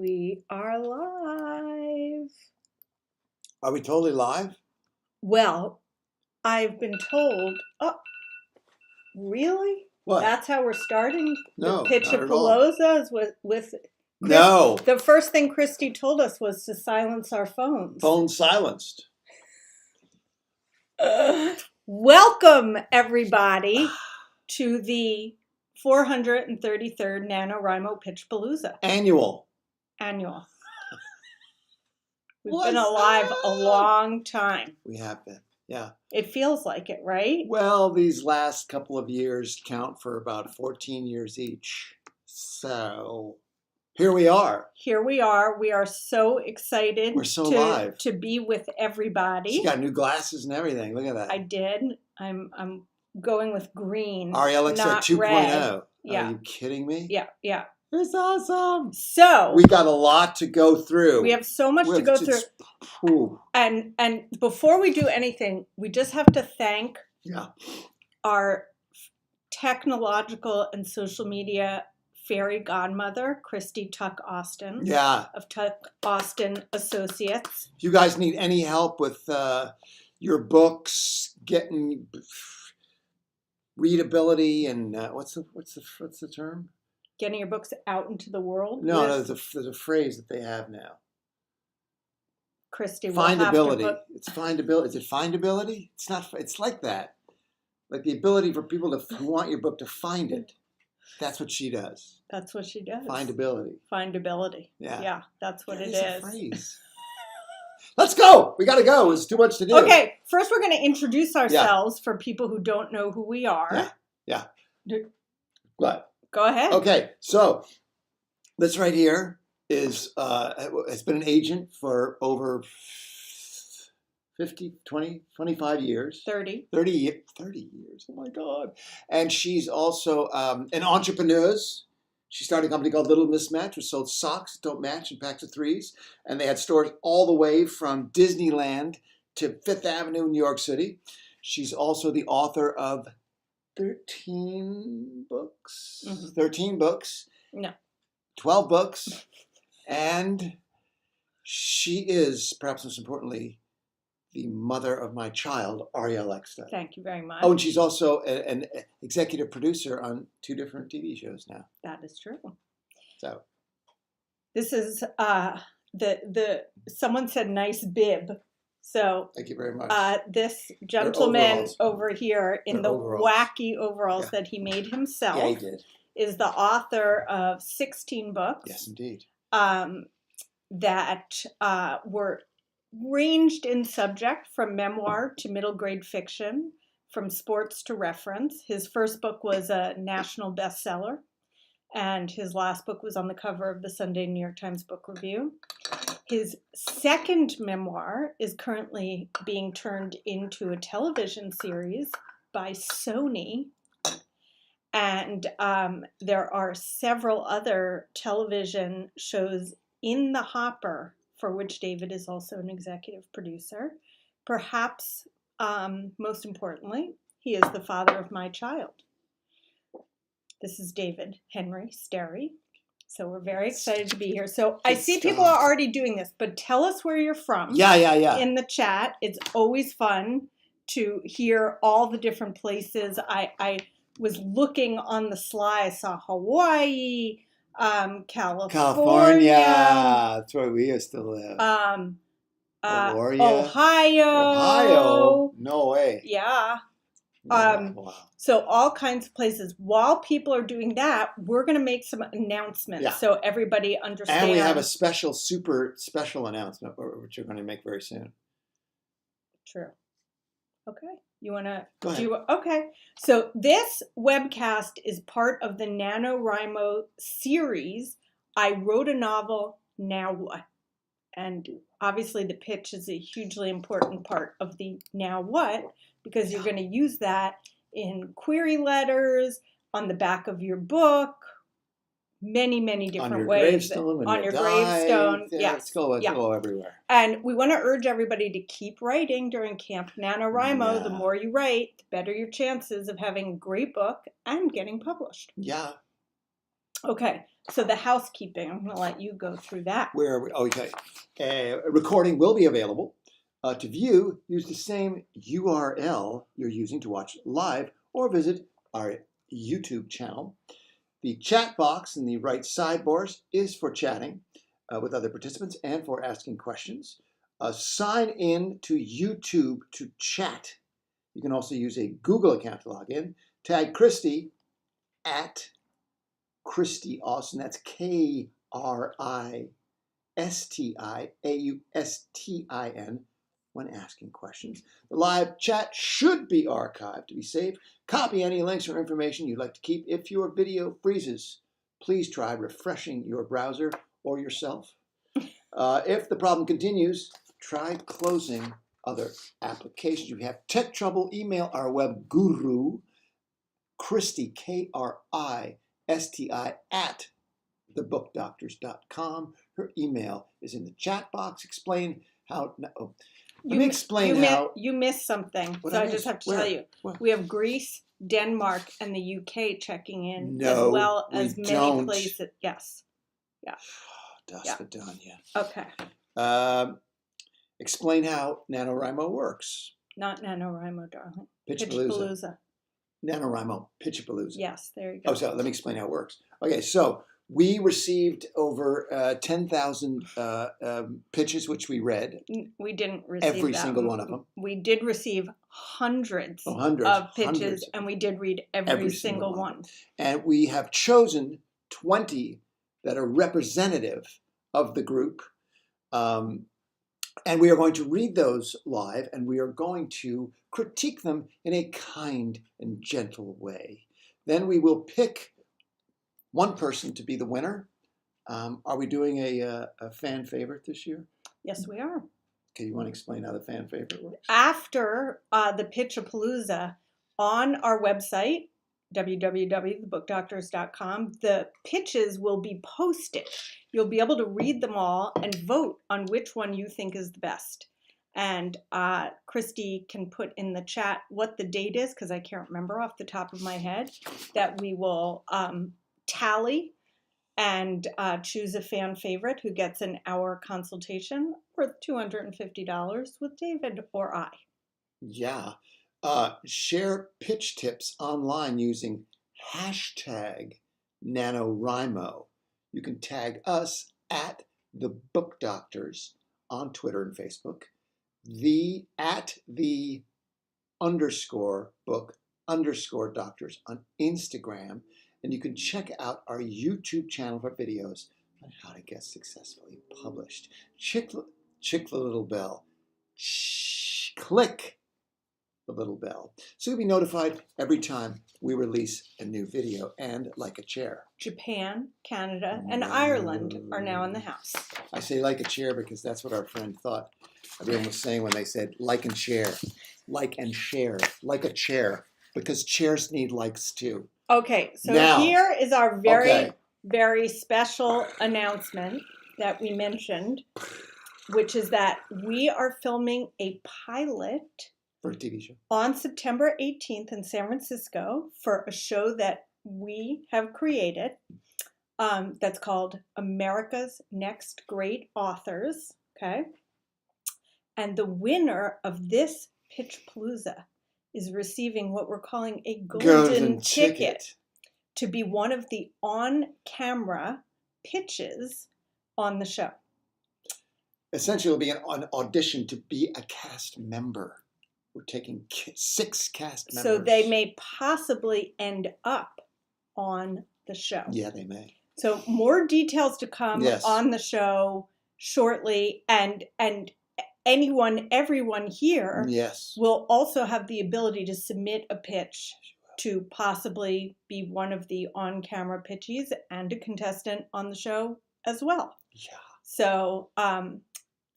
We are live. Are we totally live? Well, I've been told. Oh, really? What? That's how we're starting? No, the Pitchapalooza is with No. The first thing Christy told us was to silence our phones. Phone silenced. Welcome, everybody, to the 433rd NaNoWriMo Pitchapalooza. Annual. We've been alive a long time. We have been, yeah. It feels like it, right? Well, these last couple of years count for about 14 years each. So here we are. Here we are. We are so excited. We're so live to be with everybody. She got new glasses and everything. Look at that. I did. I'm going with green. Arielle not 2.0. red. Yeah. Are you kidding me? Yeah. It's awesome. So we got a lot to go through. We have so much to go through. Ooh. And before we do anything, we just have to thank our technological and social media fairy godmother, Christy Tuck Austin. Yeah. Of Tuck Austin Associates. If you guys need any help with your books, getting readability, and what's the term? Getting your books out into the world? No, there's a phrase that they have now. Christy, findability. It's findability. Is it findability? It's not. It's like that. Like the ability for people who want your book to find it. That's what she does. That's what she does. Findability. Yeah, that's what it is. A phrase. Let's go. We got to go. There's too much to do. Okay, first we're going to introduce ourselves for people who don't know who we are. Yeah. What? Go ahead. Okay, so this right here is has been an agent for over 50, 20, 25 years. 30 years. Oh my God. And she's also an entrepreneur. She started a company called Little Mismatch, which sold socks that don't match in packs of threes. And they had stores all the way from Disneyland to Fifth Avenue in New York City. She's also the author of 13 books. Mm-hmm. 13 books. No. 12 books. And she is, perhaps most importantly, the mother of my child, Arielle Eckstut. Thank you very much. Oh, and she's also an executive producer on 2 different TV shows now. That is true. So this is someone said nice bib. So thank you very much. This gentleman over here in the wacky overalls that he made himself he did. Is the author of 16 books. Yes, indeed. That were ranged in subject from memoir to middle grade fiction, from sports to reference. His first book was a national bestseller, and his last book was on the cover of the Sunday New York Times Book Review. His second memoir is currently being turned into a television series by Sony. And there are several other television shows in the hopper for which David is also an executive producer. Perhaps most importantly, he is the father of my child. This is David Henry Sterry. So we're very excited to be here. So I see people are already doing this, but tell us where you're from. Yeah. In the chat. It's always fun to hear all the different places. I was looking on the slide. I saw Hawaii, California. That's where we used to live. Ohio. No way. Yeah. Wow. So all kinds of places. While people are doing that, we're going to make some announcements so everybody understands. And we have a super special announcement which we're going to make very soon. True. Okay. You want to do? Okay. So this webcast is part of the NaNoWriMo series. I wrote a novel, now what? And obviously the pitch is a hugely important part of the now what, because you're going to use that in query letters, on the back of your book, many different ways. On your gravestone. Yeah, it's go everywhere. And we want to urge everybody to keep writing during Camp NaNoWriMo. Yeah. The more you write, the better your chances of having a great book and getting published. Yeah. Okay, so the housekeeping, I'm going to let you go through that. Where are we? Okay. A recording will be available. To view, use the same URL you're using to watch live or visit our YouTube channel. The chat box in the right sidebars is for chatting with other participants and for asking questions. Sign in to YouTube to chat. You can also use a Google account to log in. Tag Christy at Christy Austin. That's KRISTIAUSTIN when asking questions. The live chat should be archived to be saved. Copy any links or information you'd like to keep. If your video freezes, please try refreshing your browser or yourself. If the problem continues, try closing other applications. If you have tech trouble, email our web guru, Christy, KRISTI, at thebookdoctors.com. Her email is in the chat box. Explain how... Let me explain how... You missed something, so I just have to tell you. What? We have Greece, Denmark, and the UK checking in, No, as well as we many don't. places. Yes. Yeah. Dust for done, yeah. Okay. Explain how NaNoWriMo works. Not NaNoWriMo, darling. Pitchapalooza. NaNoWriMo Pitchapalooza. Yes, there you go. Oh, so let me explain how it works. Okay, so we received over 10,000 pitches, which we read. We didn't receive every that. Single one of them. We did receive hundreds of pitches, hundreds. And we did read every single one. And we have chosen 20 that are representative of the group. And we are going to read those live, and we are going to critique them in a kind and gentle way. Then we will pick one person to be the winner. Are we doing a fan favorite this year? Yes, we are. Okay, you want to explain how the fan favorite works? After the Pitchapalooza, on our website, www.thebookdoctors.com, the pitches will be posted. You'll be able to read them all and vote on which one you think is the best. And Christy can put in the chat what the date is, because I can't remember off the top of my head, that we will tally and choose a fan favorite who gets an hour consultation worth $250 with David or I. Yeah. Share pitch tips online using hashtag NaNoWriMo. You can tag us at the Book Doctors on Twitter and Facebook, at the _book_doctors on Instagram, and you can check out our YouTube channel for videos on how to get successfully published. Click the little bell. Click the little bell, so you'll be notified every time we release a new video. And like a chair. Japan, Canada, and Ireland are now in the house. I say like a chair because that's what our friend thought everyone was saying when they said like and share. Like and share. Like a chair. Because chairs need likes too. Okay, so now, here is our very special announcement that we mentioned, which is that we are filming a pilot for a TV show on September 18th in San Francisco for a show that we have created that's called America's Next Great Authors, okay? And the winner of this Pitchapalooza is receiving what we're calling a golden ticket to be one of the on-camera pitches on the show. Essentially, it'll be an audition to be a cast member. We're taking 6 cast members. So they may possibly end up on the show. Yeah, they may. So more details to come on the show shortly. And everyone here will also have the ability to submit a pitch to possibly be one of the on-camera pitchees and a contestant on the show as well. Yeah. So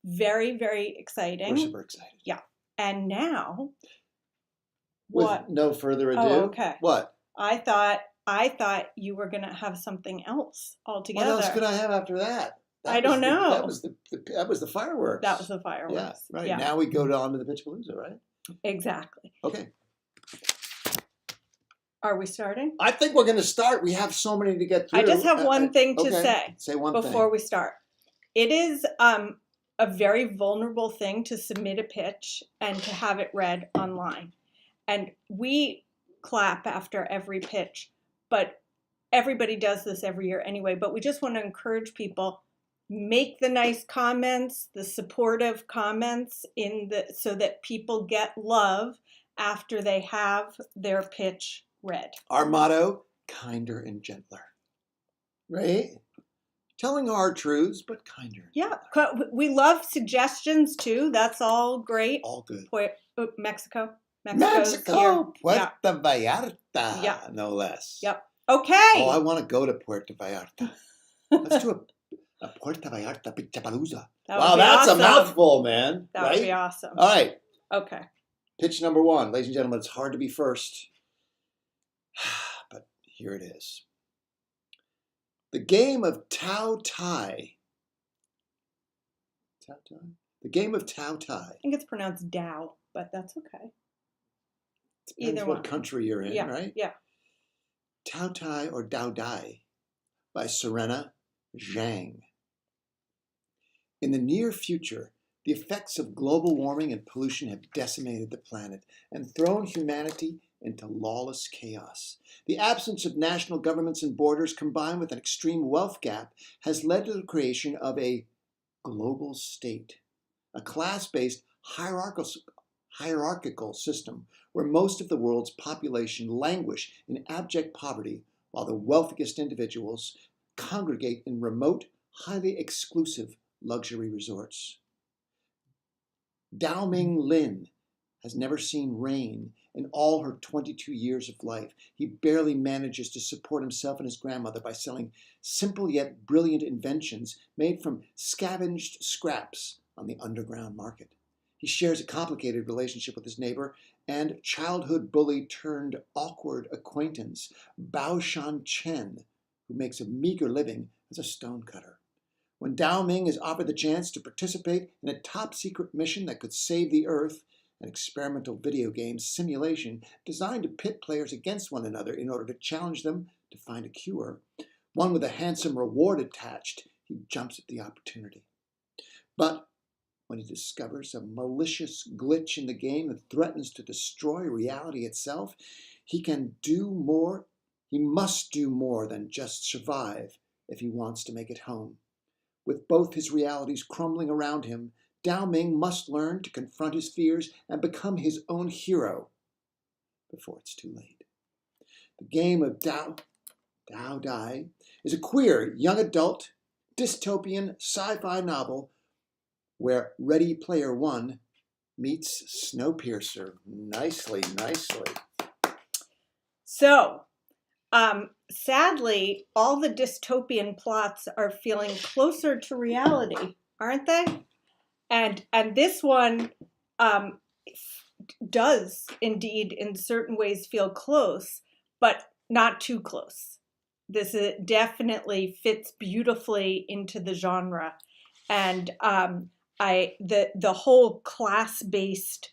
very, very exciting. We're super excited. Yeah. And now, with no further ado, okay. What? I thought you were going to have something else altogether. What else could I have after that? I don't know. That was the fireworks. That was the fireworks. Yeah, right. Yeah. Now we go on to the Pitchapalooza, right? Exactly. Okay. Are we starting? I think we're going to start. We have so many to get through. I just have one thing to okay. say. Say one before thing. we start. It is a very vulnerable thing to submit a pitch and to have it read online. And we clap after every pitch, but everybody does this every year anyway. But we just want to encourage people, make the nice comments, the supportive comments so that people get love after they have their pitch read. Our motto, kinder and gentler. Right? Telling hard truths, but kinder. Yeah, we love suggestions too. That's all great. All good. Mexico. Mexico, Puerto Vallarta, yeah. No less. Yep. Okay. Oh, I want to go to Puerto Vallarta. Let's do a Puerto Vallarta Pitchapalooza. Wow, that's awesome. A mouthful, man. That would be awesome. All right. Okay. Pitch number 1. Ladies and gentlemen, it's hard to be first, but here it is. The game of Tao Tai. Tao Tai? The game of Tao Tai. I think it's pronounced Dow, but that's okay. Depends Either what one. Country you're in, right? Yeah. Tao Tai or Dao Dai by Serena Zhang. In the near future, the effects of global warming and pollution have decimated the planet and thrown humanity into lawless chaos. The absence of national governments and borders combined with an extreme wealth gap has led to the creation of a global state, a class-based hierarchical system where most of the world's population languish in abject poverty while the wealthiest individuals congregate in remote, highly exclusive luxury resorts. Dao Ming Lin has never seen rain in all her 22 years of life. He barely manages to support himself and his grandmother by selling simple yet brilliant inventions made from scavenged scraps on the underground market. He shares a complicated relationship with his neighbor and childhood bully turned awkward acquaintance, Bao Shan Chen, who makes a meager living as a stonecutter. When Dao Ming is offered the chance to participate in a top-secret mission that could save the Earth, an experimental video game simulation designed to pit players against one another in order to challenge them to find a cure, one with a handsome reward attached, he jumps at the opportunity. But when he discovers a malicious glitch in the game that threatens to destroy reality itself, he must do more than just survive if he wants to make it home. With both his realities crumbling around him, Dao Ming must learn to confront his fears and become his own hero before it's too late. The game of Dao Dai is a queer, young adult, dystopian sci-fi novel where Ready Player One meets Snowpiercer. Nicely. So, sadly, all the dystopian plots are feeling closer to reality, aren't they? And this one does indeed, in certain ways, feel close, but not too close. This definitely fits beautifully into the genre, and the whole class-based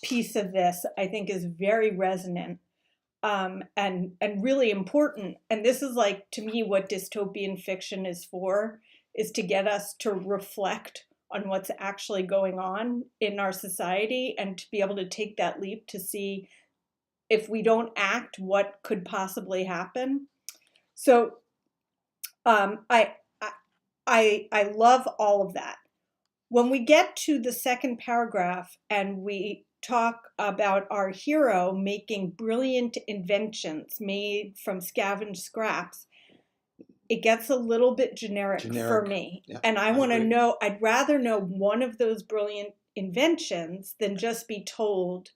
piece of this, I think, is very resonant. And really important. And this is, like, to me, what dystopian fiction is for, is to get us to reflect on what's actually going on in our society and to be able to take that leap to see if we don't act, what could possibly happen. So I love all of that. When we get to the second paragraph and we talk about our hero making brilliant inventions made from scavenged scraps, it gets a little bit generic for me. Yeah, and I want to know, I'd rather know one of those brilliant inventions than just be told,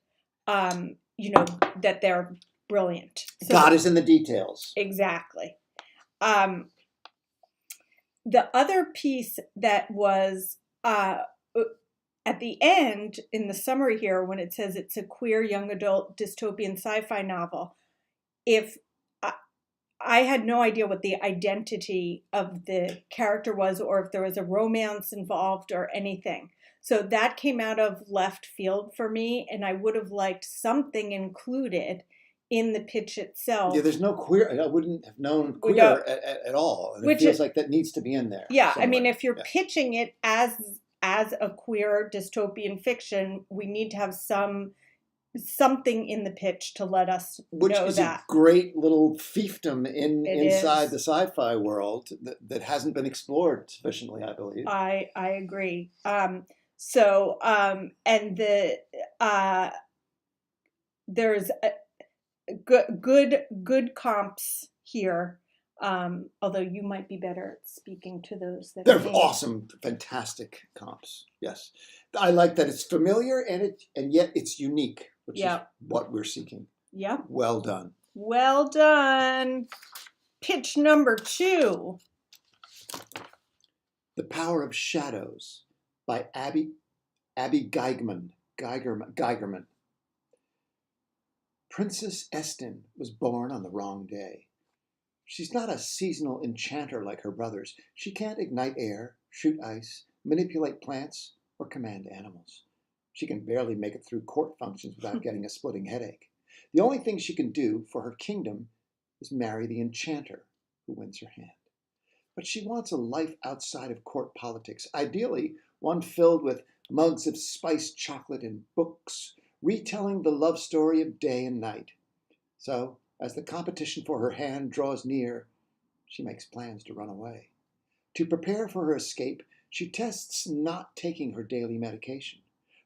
that they're brilliant. So, God is in the details. Exactly. The other piece that was at the end in the summary here, when it says it's a queer young adult dystopian sci-fi novel, if I had no idea what the identity of the character was or if there was a romance involved or anything. So that came out of left field for me, and I would have liked something included in the pitch itself. Yeah, there's no queer. I wouldn't have known We queer don't. at all. And it Which feels is, like that needs to be in there. yeah, I somewhere. mean, if you're Yeah. pitching it as a queer dystopian fiction, we need to have something in the pitch to let us Which know is that. a great little fiefdom It inside is. the sci-fi world that hasn't been explored sufficiently, I believe. I agree. And there's good comps here. Although you might be better at speaking to those than They're me. awesome, fantastic comps. Yes, I like that it's familiar and yet it's unique, which is what we're seeking. Yeah. Well done. Well done. Pitch number 2. The Power of Shadows by Abby Geigerman. Princess Estin was born on the wrong day. She's not a seasonal enchanter like her brothers. She can't ignite air, shoot ice, manipulate plants, or command animals. She can barely make it through court functions without getting a splitting headache. The only thing she can do for her kingdom is marry the enchanter who wins her hand. But she wants a life outside of court politics, ideally one filled with mugs of spiced chocolate and books, retelling the love story of day and night. So, as the competition for her hand draws near, she makes plans to run away. To prepare for her escape, she tests not taking her daily medication.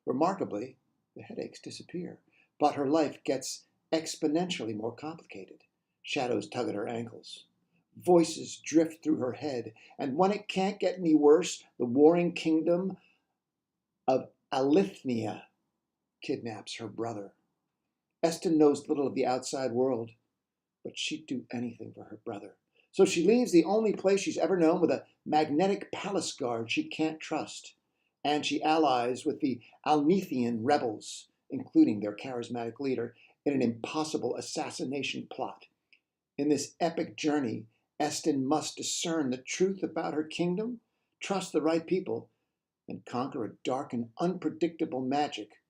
Remarkably, the headaches disappear, but her life gets exponentially more complicated. Shadows tug at her ankles. Voices drift through her head, and when it can't get any worse, the warring kingdom of Alithnia kidnaps her brother. Estin knows little of the outside world, but she'd do anything for her brother. So she leaves the only place she's ever known with a magnetic palace guard she can't trust. And she allies with the Alnithian rebels, including their charismatic leader, in an impossible assassination plot. In this epic journey, Estin must discern the truth about her kingdom, trust the right people, and conquer a dark and unpredictable magic,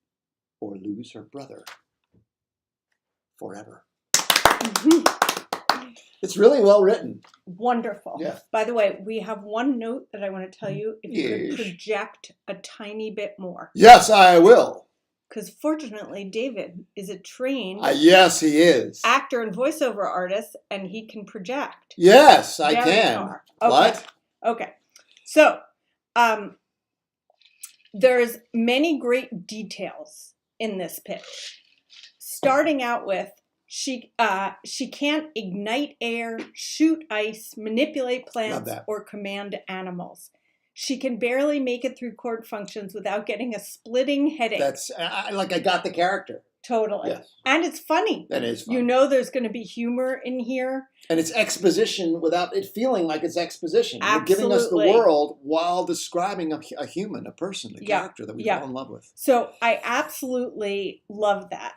or lose her brother forever. It's really well written. Wonderful. Yeah. By the way, we have one note that I want to tell you. If you Yes. could project a tiny bit more. Yes, I will. Because fortunately, David is a trained Yes, he is. actor and voiceover artist, and he can project. Yes, I Very can. far. Okay. What? Okay. So, there's many great details in this pitch. Starting out with, she can't ignite air, shoot ice, manipulate plants, or command animals. She can barely make it through court functions without getting a splitting headache. That's I got the character. Totally. Yes. And it's funny. That is funny. You know there's going to be humor in here. And it's exposition without it feeling like it's exposition. Absolutely. You're giving us the world while describing a human, a person, a character that we fall in love with. So I absolutely love that.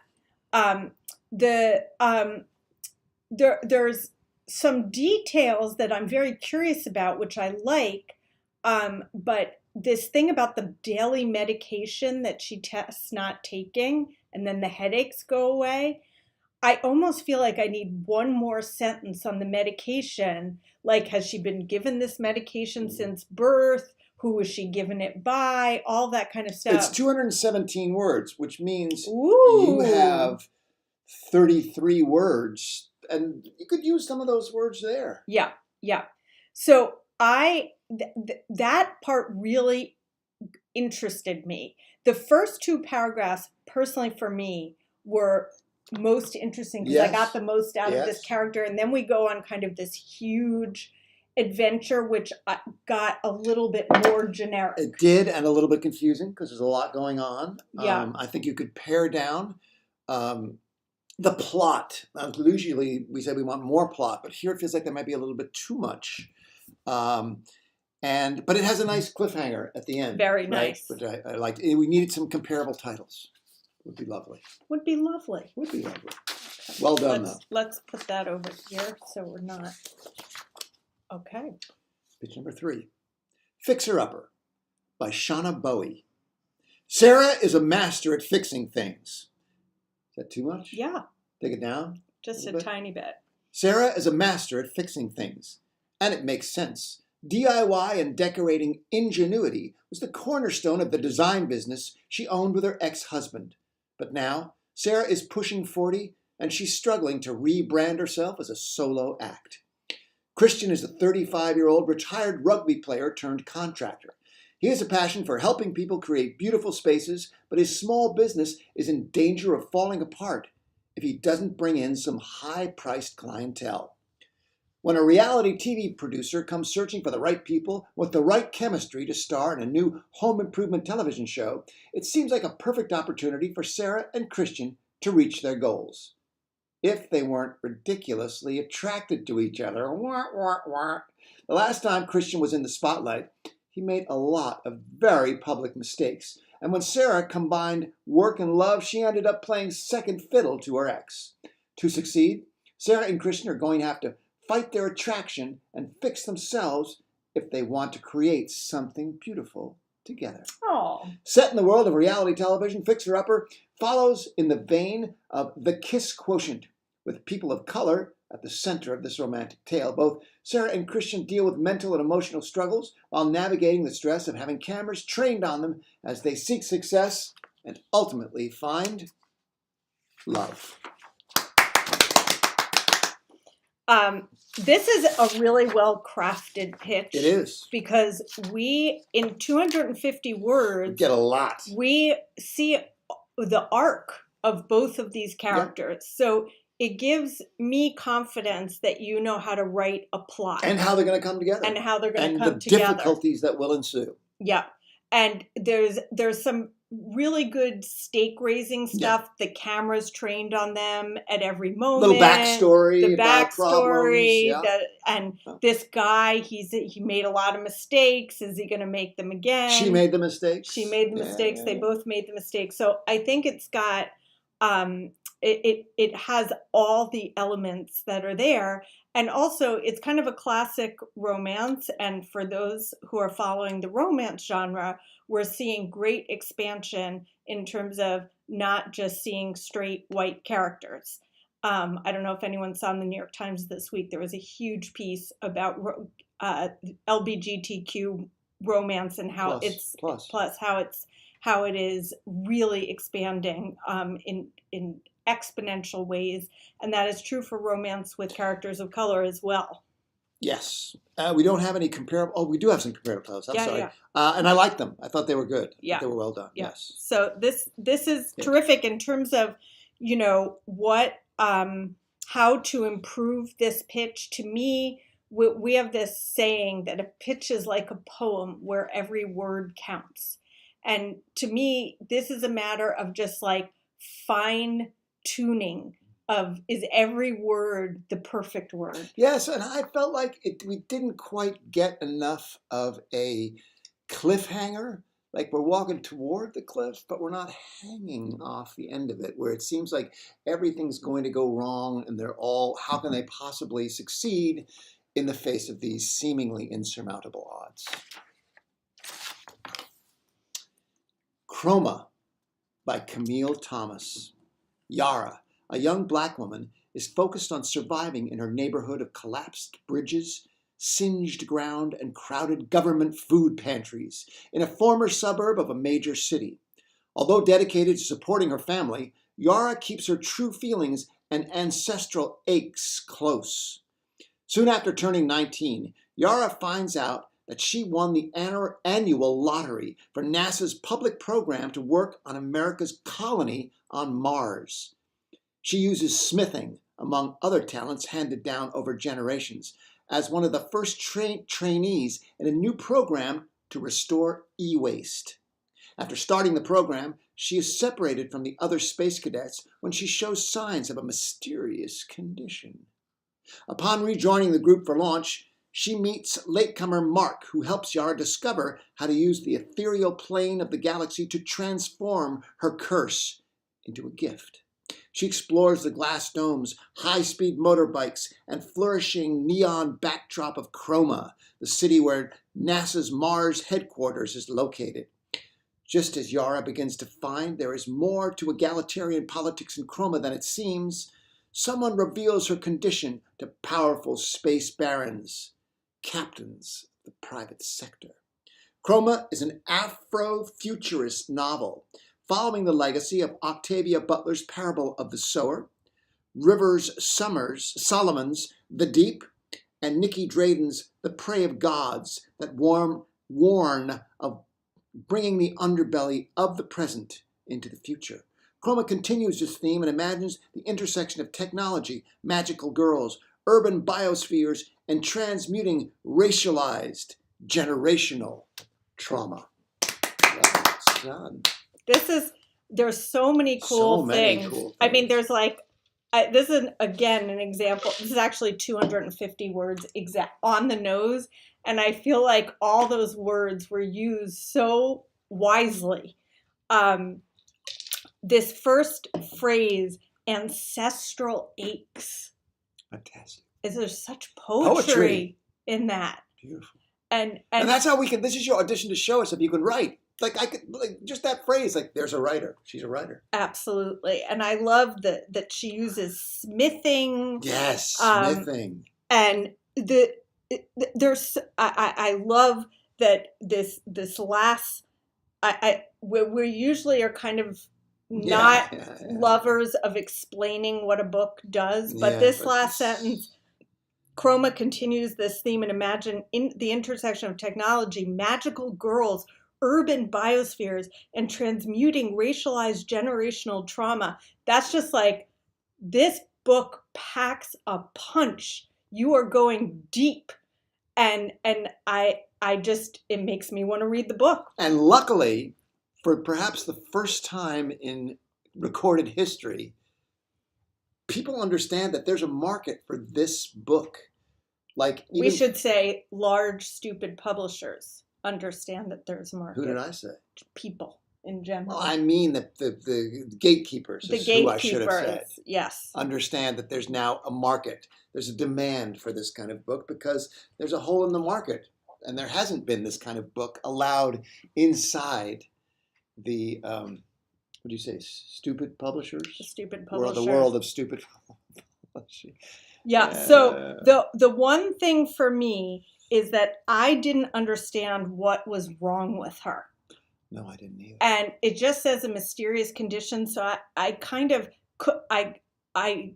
There's some details that I'm very curious about, which I like, but this thing about the daily medication that she tests not taking, and then the headaches go away, I almost feel like I need one more sentence on the medication. Like, has she been given this medication since birth? Who was she given it by? All that kind of stuff. It's 217 words, which means Ooh. you have 33 words, and you could use some of those words there. Yeah. So that part really interested me. The first 2 paragraphs, personally for me, were most interesting because I got the most out of this character. And then we go on kind of this huge adventure, which got a little bit more generic. It did, and a little bit confusing because there's a lot going on. Yeah. I think you could pare down the plot. Usually we say we want more plot, but here it feels like there might be a little bit too much. But it has a nice cliffhanger at the end. Very nice. Which I liked. We needed some comparable titles. Would be lovely. Would be lovely. Okay. Well done, though. Let's put that over here so we're not. Okay. Pitch number 3. Fixer Upper by Shauna Bowie. Sarah is a master at fixing things. Is that too much? Yeah. Take it down? Just a bit. tiny bit. Sarah is a master at fixing things, and it makes sense. DIY and decorating ingenuity was the cornerstone of the design business she owned with her ex-husband. But now, Sarah is pushing 40, and she's struggling to rebrand herself as a solo act. Christian is a 35-year-old retired rugby player turned contractor. He has a passion for helping people create beautiful spaces, but his small business is in danger of falling apart if he doesn't bring in some high-priced clientele. When a reality TV producer comes searching for the right people with the right chemistry to star in a new home improvement television show, it seems like a perfect opportunity for Sarah and Christian to reach their goals. If they weren't ridiculously attracted to each other. The last time Christian was in the spotlight, he made a lot of very public mistakes. And when Sarah combined work and love, she ended up playing second fiddle to her ex. To succeed, Sarah and Christian are going to have to fight their attraction and fix themselves if they want to create something beautiful together. Oh. Set in the world of reality television, Fixer Upper follows in the vein of The Kiss Quotient, with people of color at the center of this romantic tale. Both Sarah and Christian deal with mental and emotional struggles while navigating the stress of having cameras trained on them as they seek success and ultimately find love. This is a really well-crafted pitch. It is. Because we, in 250 words, We get a lot. We see the arc of both of these characters. Yep. So it gives me confidence that you know how to write a plot. And how they're going to come together. And how they're going to come together. And the difficulties that will ensue. Yeah. And there's some really good stake raising stuff. Yeah. The camera's trained on them at every moment. Little backstory. The backstory. Yeah. And this guy, he made a lot of mistakes. Is he going to make them again? She made the mistakes. She made the mistakes. They both made the mistakes. So I think it's got, it has all the elements that are there. And also, it's kind of a classic romance. And for those who are following the romance genre, we're seeing great expansion in terms of not just seeing straight white characters. I don't know if anyone saw in the New York Times this week, there was a huge piece about LGBTQ romance and how how it is really expanding in exponential ways, and that is true for romance with characters of color as well. Yes. We don't have any comparable. Oh, we do have some comparable titles. I'm sorry. Yeah. And I liked them. I thought they were good. Yeah. They were well done. Yeah. Yes. So this is terrific in terms of, what, how to improve this pitch. To me, we have this saying that a pitch is like a poem where every word counts. And to me, this is a matter of just like fine tuning of, is every word the perfect word? Yes, and I felt like we didn't quite get enough of a cliffhanger. Like we're walking toward the cliff, but we're not hanging off the end of it, where it seems like everything's going to go wrong and how can they possibly succeed in the face of these seemingly insurmountable odds? Chroma by Camille Thomas. Yara, a young black woman, is focused on surviving in her neighborhood of collapsed bridges, singed ground, and crowded government food pantries in a former suburb of a major city. Although dedicated to supporting her family, Yara keeps her true feelings and ancestral aches close. Soon after turning 19, Yara finds out that she won the annual lottery for NASA's public program to work on America's colony on Mars. She uses smithing, among other talents handed down over generations, as one of the first trainees in a new program to restore e-waste. After starting the program, she is separated from the other space cadets when she shows signs of a mysterious condition. Upon rejoining the group for launch, she meets latecomer Mark, who helps Yara discover how to use the ethereal plane of the galaxy to transform her curse into a gift. She explores the glass domes, high-speed motorbikes, and flourishing neon backdrop of Chroma, the city where NASA's Mars headquarters is located. Just as Yara begins to find there is more to egalitarian politics in Chroma than it seems, someone reveals her condition to powerful space barons, captains of the private sector. Chroma is an Afro-futurist novel following the legacy of Octavia Butler's Parable of the Sower, Rivers Solomon's The Deep, and Nikki Drayden's The Prey of Gods that warn of bringing the underbelly of the present into the future. Chroma continues this theme and imagines the intersection of technology, magical girls, urban biospheres, and transmuting racialized generational trauma. That's done. There's so many cool things. I mean, there's like, this is, again, an example. This is actually 250 words on the nose. And I feel like all those words were used so wisely. This first phrase, ancestral aches. Fantastic. There's such poetry in that. Beautiful. And that's how we can, this is your audition to show us if you can write. Like I could, like just that phrase, like there's a writer. She's a writer. Absolutely. And I love that she uses smithing. Yes, smithing. And there's I love that this last we usually are kind of not lovers of explaining what a book does, but this last sentence, Chroma continues this theme and imagine in the intersection of technology, magical girls, urban biospheres, and transmuting racialized generational trauma. That's just like, this book packs a punch. You are going deep. And I just, it makes me want to read the book. And luckily, for perhaps the first time in recorded history, people understand that there's a market for this book. Like we should say large, stupid publishers understand that there's a market. Who did I say? People in general. Well, I mean the gatekeepers is who I should have said. Yes. Understand that there's now a market. There's a demand for this kind of book because there's a hole in the market. And there hasn't been this kind of book allowed inside the, what do you say, stupid publishers? The stupid publishers. The world of stupid publishers. Yeah. So the one thing for me is that I didn't understand what was wrong with her. No, I didn't either. And it just says a mysterious condition. So I kind of, I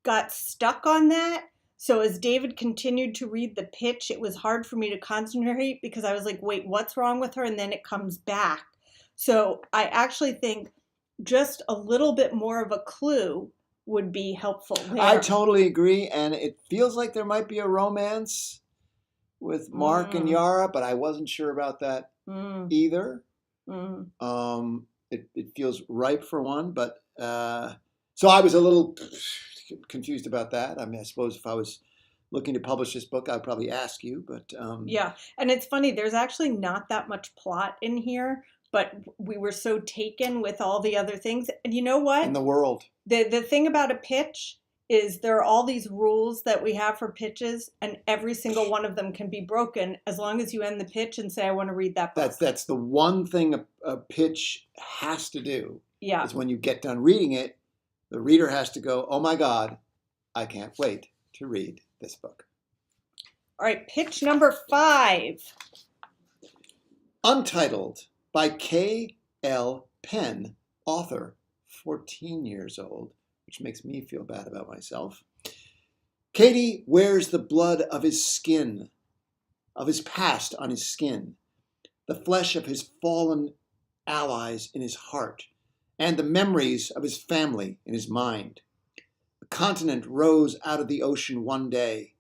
got stuck on that. So as David continued to read the pitch, it was hard for me to concentrate because I was like, wait, what's wrong with her? And then it comes back. So I actually think just a little bit more of a clue would be helpful there. I totally agree. And it feels like there might be a romance with Mark and Yara, but I wasn't sure about that either. It feels ripe for one, but so I was a little confused about that. I mean, I suppose if I was looking to publish this book, I'd probably ask you, but yeah. And it's funny, there's actually not that much plot in here, but we were so taken with all the other things. And you know what? In the world. The thing about a pitch is there are all these rules that we have for pitches, and every single one of them can be broken as long as you end the pitch and say, I want to read that book. That's the one thing a pitch has to do. Yeah. Is when you get done reading it, the reader has to go, oh my God, I can't wait to read this book. All right, pitch number 5. Untitled by K.L. Penn, author, 14 years old, which makes me feel bad about myself. Katie wears the blood of his skin, of his past on his skin, the flesh of his fallen allies in his heart, and the memories of his family in his mind. A continent rose out of the ocean one day,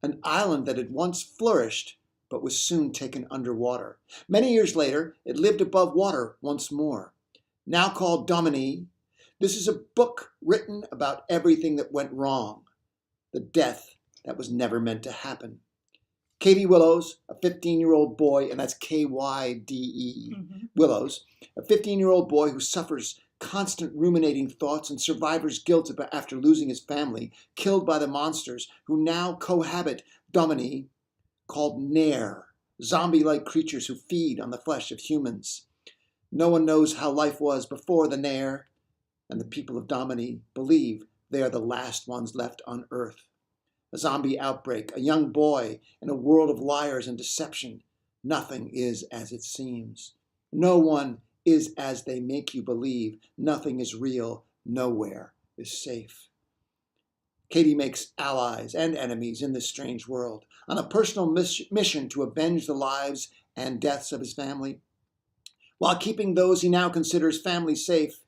an island that had once flourished but was soon taken underwater. Many years later, it lived above water once more. Now called Domini, this is a book written about everything that went wrong, the death that was never meant to happen. Katie Willows, a 15-year-old boy, and that's K-Y-D-E, Willows, a 15-year-old boy who suffers constant ruminating thoughts and survivor's guilt after losing his family, killed by the monsters who now cohabit Domini, called Nair, zombie-like creatures who feed on the flesh of humans. No one knows how life was before the Nair, and the people of Domini believe They are the last ones left on Earth. A zombie outbreak, a young boy in a world of liars and deception. Nothing is as it seems. No one is as they make you believe. Nothing is real. Nowhere is safe. Katie makes allies and enemies in this strange world on a personal mission to avenge the lives and deaths of his family. While keeping those he now considers family safe,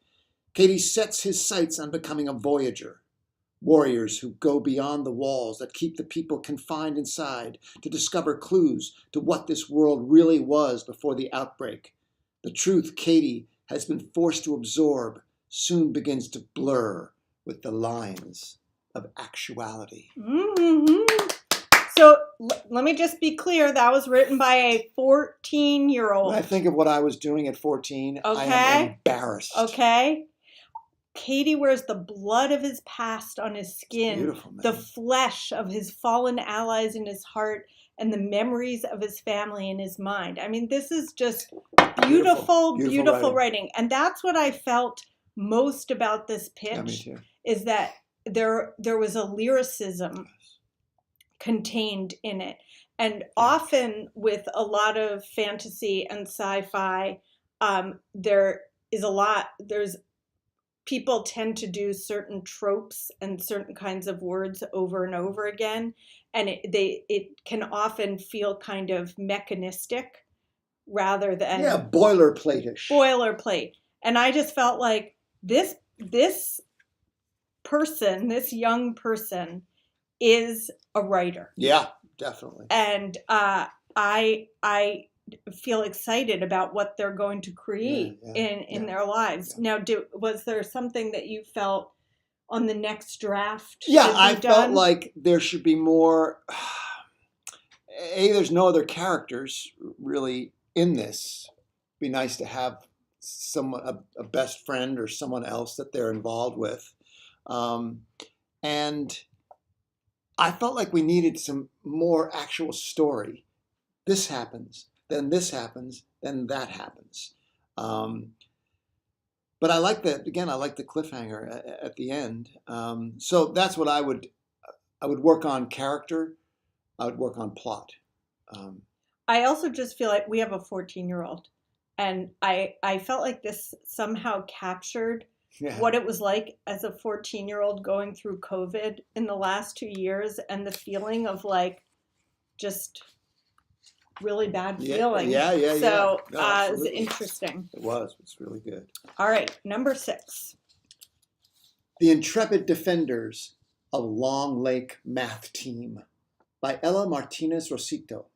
Katie sets his sights on becoming a voyager. Warriors who go beyond the walls that keep the people confined inside to discover clues to what this world really was before the outbreak. The truth Katie has been forced to absorb soon begins to blur with the lines of actuality. Mm-hmm. So let me just be clear. That was written by a 14-year-old. When I think of what I was doing at 14, I am embarrassed. Okay. Katie wears the blood of his past on his skin, beautiful, man. The flesh of his fallen allies in his heart, and the memories of his family in his mind. I mean, this is just beautiful writing. And that's what I felt most about this pitch, yeah, me too. Is that there was a lyricism contained in it. And often with a lot of fantasy and sci-fi, people tend to do certain tropes and certain kinds of words over and over again. And it can often feel kind of mechanistic rather than boilerplate-ish. Boilerplate. And I just felt like this young person is a writer. Yeah, definitely. And I feel excited about what they're going to create in their lives. Yeah. Now, was there something that you felt on the next draft? Yeah, I felt like there should be more. There's no other characters really in this. It'd be nice to have a best friend or someone else that they're involved with. And I felt like we needed some more actual story. This happens, then this happens, then that happens. But I like that, again, I like the cliffhanger at the end. So that's what I would work on character. I would work on plot. I also just feel like we have a 14-year-old. And I felt like this somehow captured what it was like as a 14-year-old going through COVID in the last 2 years, and the feeling of like just really bad feeling. So it was interesting. It was. It's really good. All right, number 6. The Intrepid Defenders of Long Lake Math Team by Ella Martinez Rosito.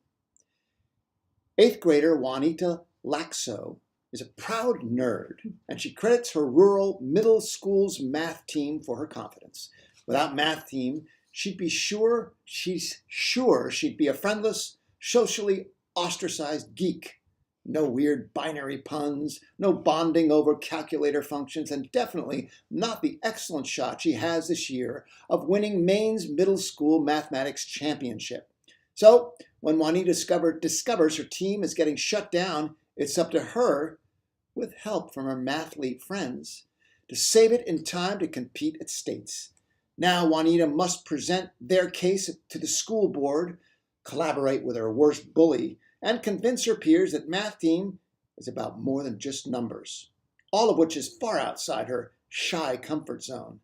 8th grader Juanita Laxo is a proud nerd, and she credits her rural middle school's math team for her confidence. Without math team, she's sure she'd be a friendless, socially ostracized geek. No weird binary puns, no bonding over calculator functions, and definitely not the excellent shot she has this year of winning Maine's middle school mathematics championship. So, when Juanita discovers her team is getting shut down, it's up to her, with help from her mathlete friends, to save it in time to compete at states. Now Juanita must present their case to the school board, collaborate with her worst bully, and convince her peers that math team is about more than just numbers, all of which is far outside her shy comfort zone.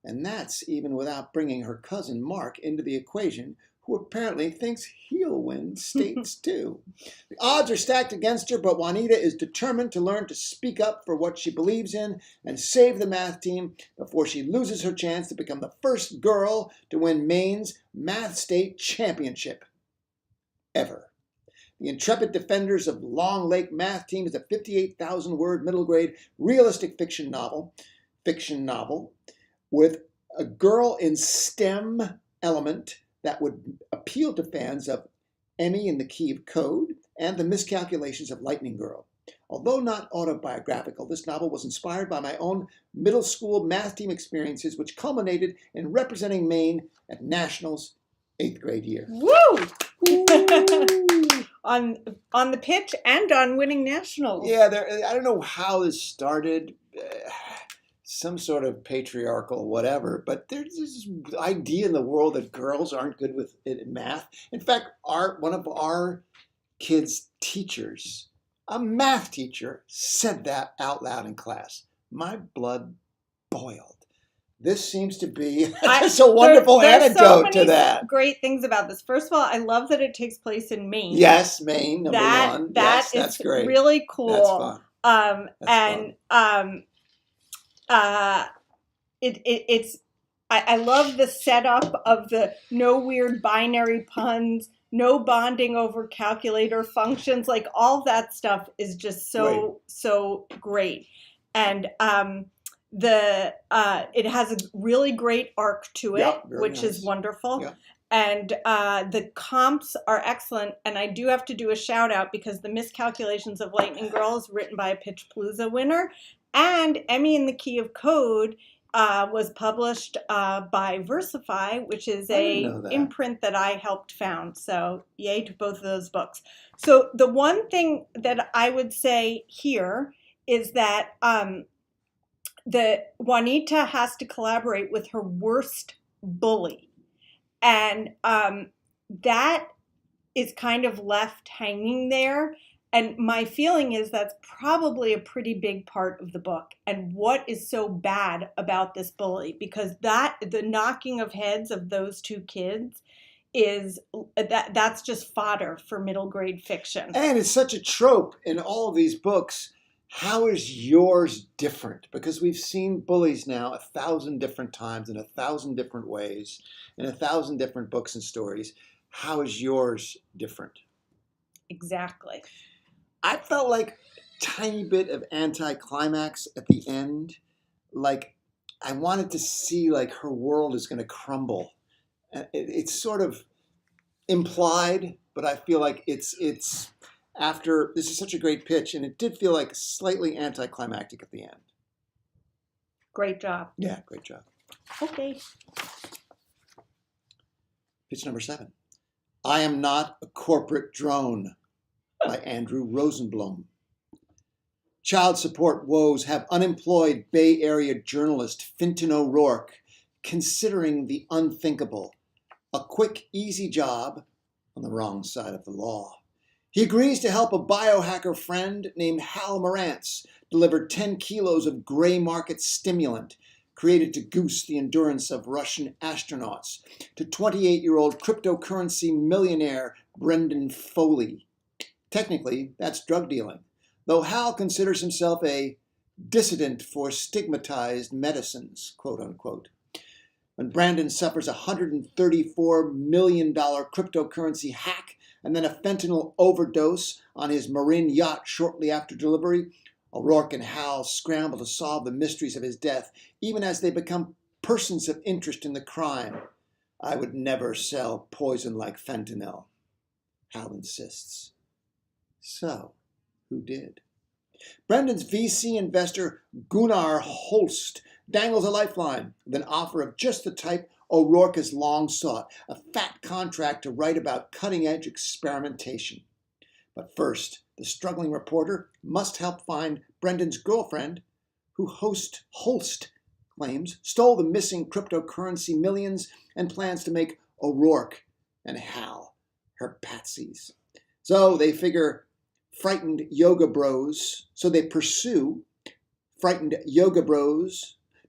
And that's even without bringing her cousin Mark into the equation, who apparently thinks he'll win states too. The odds are stacked against her, but Juanita is determined to learn to speak up for what she believes in and save the math team before she loses her chance to become the first girl to win Maine's Math State Championship ever. The Intrepid Defenders of Long Lake Math Team is a 58,000-word middle grade realistic fiction novel with a girl in STEM element that would appeal to fans of Emmy in the Key of Code and The Miscalculations of Lightning Girl. Although not autobiographical, this novel was inspired by my own middle school math team experiences, which culminated in representing Maine at Nationals 8th grade year. Woo! on the pitch and on winning nationals. Yeah, I don't know how this started. some sort of patriarchal whatever, but there's this idea in the world that girls aren't good with it in math. In fact, one of our kids' teachers, a math teacher, said that out loud in class. My blood boiled. This seems to be just a wonderful antidote to that. Great things about this. First of all, I love that it takes place in Maine. Yes, Maine, number one. Yes, that's great. Really cool. That's fun. I love the setup of the no weird binary puns, no bonding over calculator functions. Like all that stuff is just so great. And it has a really great arc to it, which is wonderful. Yeah. And the comps are excellent. And I do have to do a shout out because the Miscalculations of Lightning Girl is written by a Pitchapalooza winner. And Emmy in the Key of Code was published by Versify, which is a imprint that I helped found. So yay to both of those books. So the one thing that I would say here is that Juanita has to collaborate with her worst bully. And that is kind of left hanging there. And my feeling is that's probably a pretty big part of the book. And what is so bad about this bully? Because the knocking of heads of those two kids that's just fodder for middle grade fiction. And it's such a trope in all of these books. How is yours different? Because we've seen bullies now 1,000 different times in 1,000 different ways in 1,000 different books and stories. How is yours different? Exactly. I felt like a tiny bit of anticlimax at the end. Like I wanted to see like her world is going to crumble. It's sort of implied, but I feel like it's after, this is such a great pitch, and it did feel like slightly anticlimactic at the end. Great job. Yeah, great job. Okay. Pitch number 7. I Am Not a Corporate Drone by Andrew Rosenblum. Child support woes have unemployed Bay Area journalist Fintan O'Rourke considering the unthinkable, a quick, easy job on the wrong side of the law. He agrees to help a biohacker friend named Hal Morantz deliver 10 kilos of gray market stimulant created to goose the endurance of Russian astronauts to 28-year-old cryptocurrency millionaire Brendan Foley. Technically, that's drug dealing, though Hal considers himself a dissident for stigmatized medicines, quote unquote. When Brandon suffers a $134 million cryptocurrency hack and then a fentanyl overdose on his Marin yacht shortly after delivery, O'Rourke and Hal scramble to solve the mysteries of his death, even as they become persons of interest in the crime. I would never sell poison like fentanyl, Hal insists. So, who did? Brendan's VC investor Gunnar Holst dangles a lifeline with an offer of just the type O'Rourke has long sought, a fat contract to write about cutting-edge experimentation. But first, the struggling reporter must help find Brendan's girlfriend, who Holst claims stole the missing cryptocurrency millions and plans to make O'Rourke and Hal her patsies. So they pursue frightened yoga bros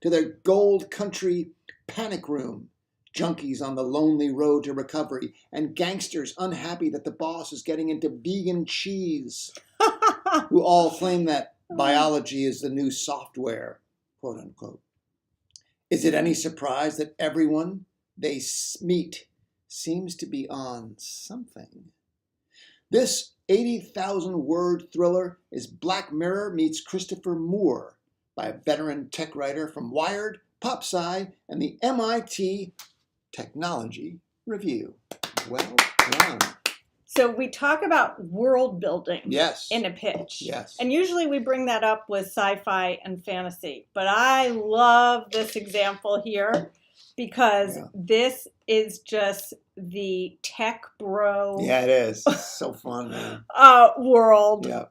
to their gold country panic room, junkies on the lonely road to recovery, and gangsters unhappy that the boss is getting into vegan cheese, who all claim that biology is the new software, quote unquote. Is it any surprise that everyone they meet seems to be on something? This 80,000-word thriller is Black Mirror meets Christopher Moore by a veteran tech writer from Wired, PopSci, and the MIT Technology Review. Well done. So we talk about world building in a pitch. Yes. And usually we bring that up with sci-fi and fantasy. But I love this example here because this is just the tech bro. Yeah, it is. It's so fun, man. World. Yeah.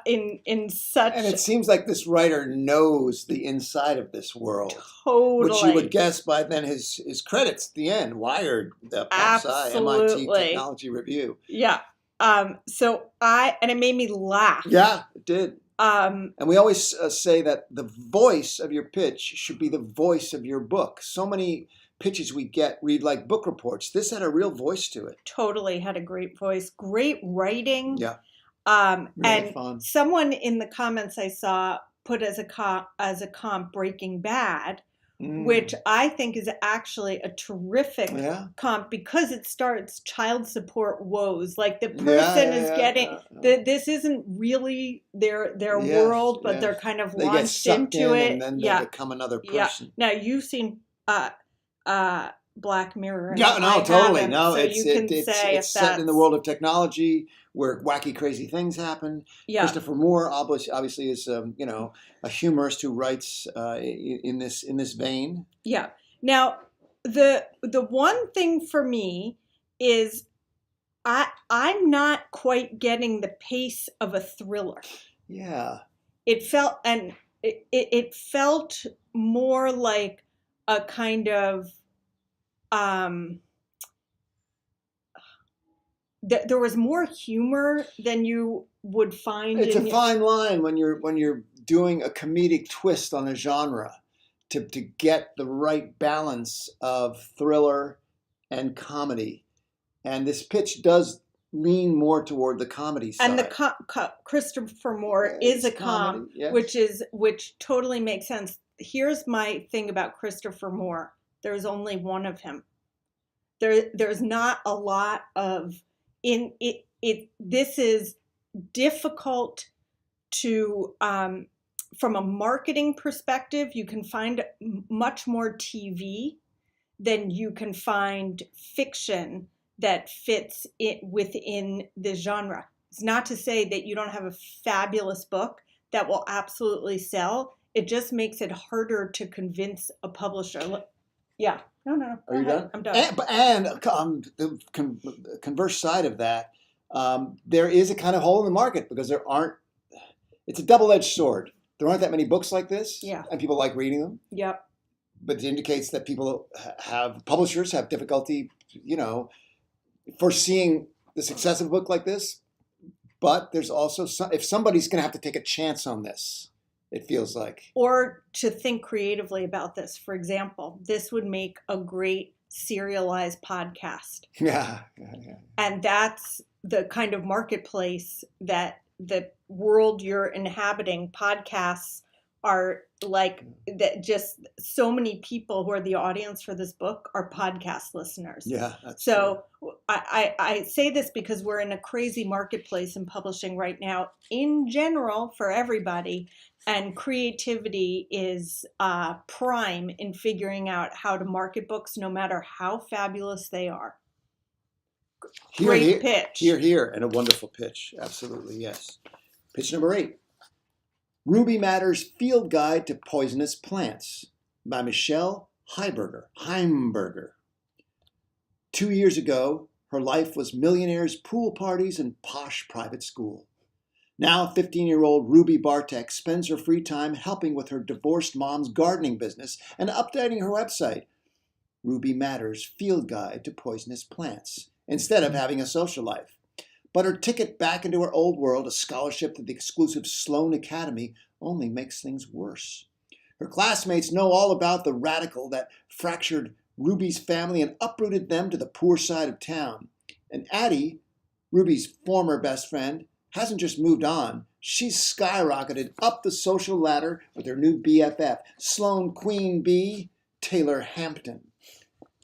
In such. And it seems like this writer knows the inside of this world. Totally. Which you would guess by then his credits at the end. Wired, the Pop Sci, MIT Technology Review. Yeah. And it made me laugh. Yeah, it did. And we always say that the voice of your pitch should be the voice of your book. So many pitches we read like book reports. This had a real voice to it. Totally had a great voice, great writing. Yeah. Really and fun. Someone in the comments I saw put as a comp Breaking Bad, which I think is actually a terrific comp because it starts child support woes. Like the person is getting this isn't really their world, but they're kind of launched into it, and then they become another person. Now you've seen Black Mirror. Yeah, no, totally. No, so it's set in the world of technology where wacky, crazy things happen. Yeah. Christopher Moore obviously is, a humorist who writes in this vein. Yeah. Now, the one thing for me is I'm not quite getting the pace of a thriller. Yeah. It felt more like a kind of there was more humor than you would find. It's a fine line when you're doing a comedic twist on a genre to get the right balance of thriller and comedy. And this pitch does lean more toward the comedy side. And the Christopher Moore is a comedy, which totally makes sense. Here's my thing about Christopher Moore. There's only one of him. There's not a lot of in it. This is difficult to from a marketing perspective. You can find much more TV than you can find fiction that fits it within the genre. It's not to say that you don't have a fabulous book that will absolutely sell. It just makes it harder to convince a publisher. Yeah. No. Are you done? I'm done. And the converse side of that, there is a kind of hole in the market because it's a double-edged sword. There aren't that many books like this. Yeah. And people like reading them. Yep. But it indicates that publishers have difficulty, foreseeing the success of a book like this. But there's also if somebody's going to have to take a chance on this, it feels like. Or to think creatively about this. For example, this would make a great serialized podcast. Yeah. And that's the kind of marketplace that the world you're inhabiting. Podcasts are like that. Just so many people who are the audience for this book are podcast listeners. Yeah. That's so true. I say this because we're in a crazy marketplace in publishing right now in general for everybody. And creativity is prime in figuring out how to market books, no matter how fabulous they are. Great pitch. Here, and a wonderful pitch. Absolutely, yes. Pitch number 8. Ruby Matter's Field Guide to Poisonous Plants by Michelle Heimberger. 2 years ago, her life was millionaires' pool parties and posh private school. Now, 15-year-old Ruby Bartek spends her free time helping with her divorced mom's gardening business and updating her website, Ruby Matter's Field Guide to Poisonous Plants, instead of having a social life. But her ticket back into her old world, a scholarship to the exclusive Sloan Academy, only makes things worse. Her classmates know all about the radical that fractured Ruby's family and uprooted them to the poor side of town. And Addie, Ruby's former best friend, hasn't just moved on, she's skyrocketed up the social ladder with her new BFF, Sloan Queen Bee, Taylor Hampton.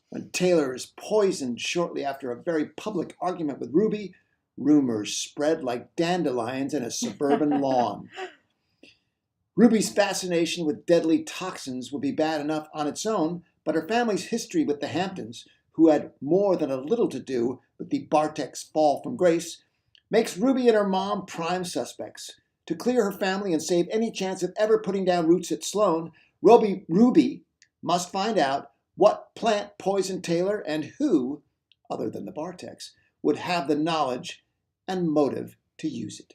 When Taylor is poisoned shortly after a very public argument with Ruby, rumors spread like dandelions in a suburban lawn. Ruby's fascination with deadly toxins would be bad enough on its own, but her family's history with the Hamptons, who had more than a little to do with the Bartek's fall from grace, makes Ruby and her mom prime suspects. To clear her family and save any chance of ever putting down roots at Sloan, Ruby must find out What plant poisoned Taylor, and who, other than the Bartex, would have the knowledge and motive to use it?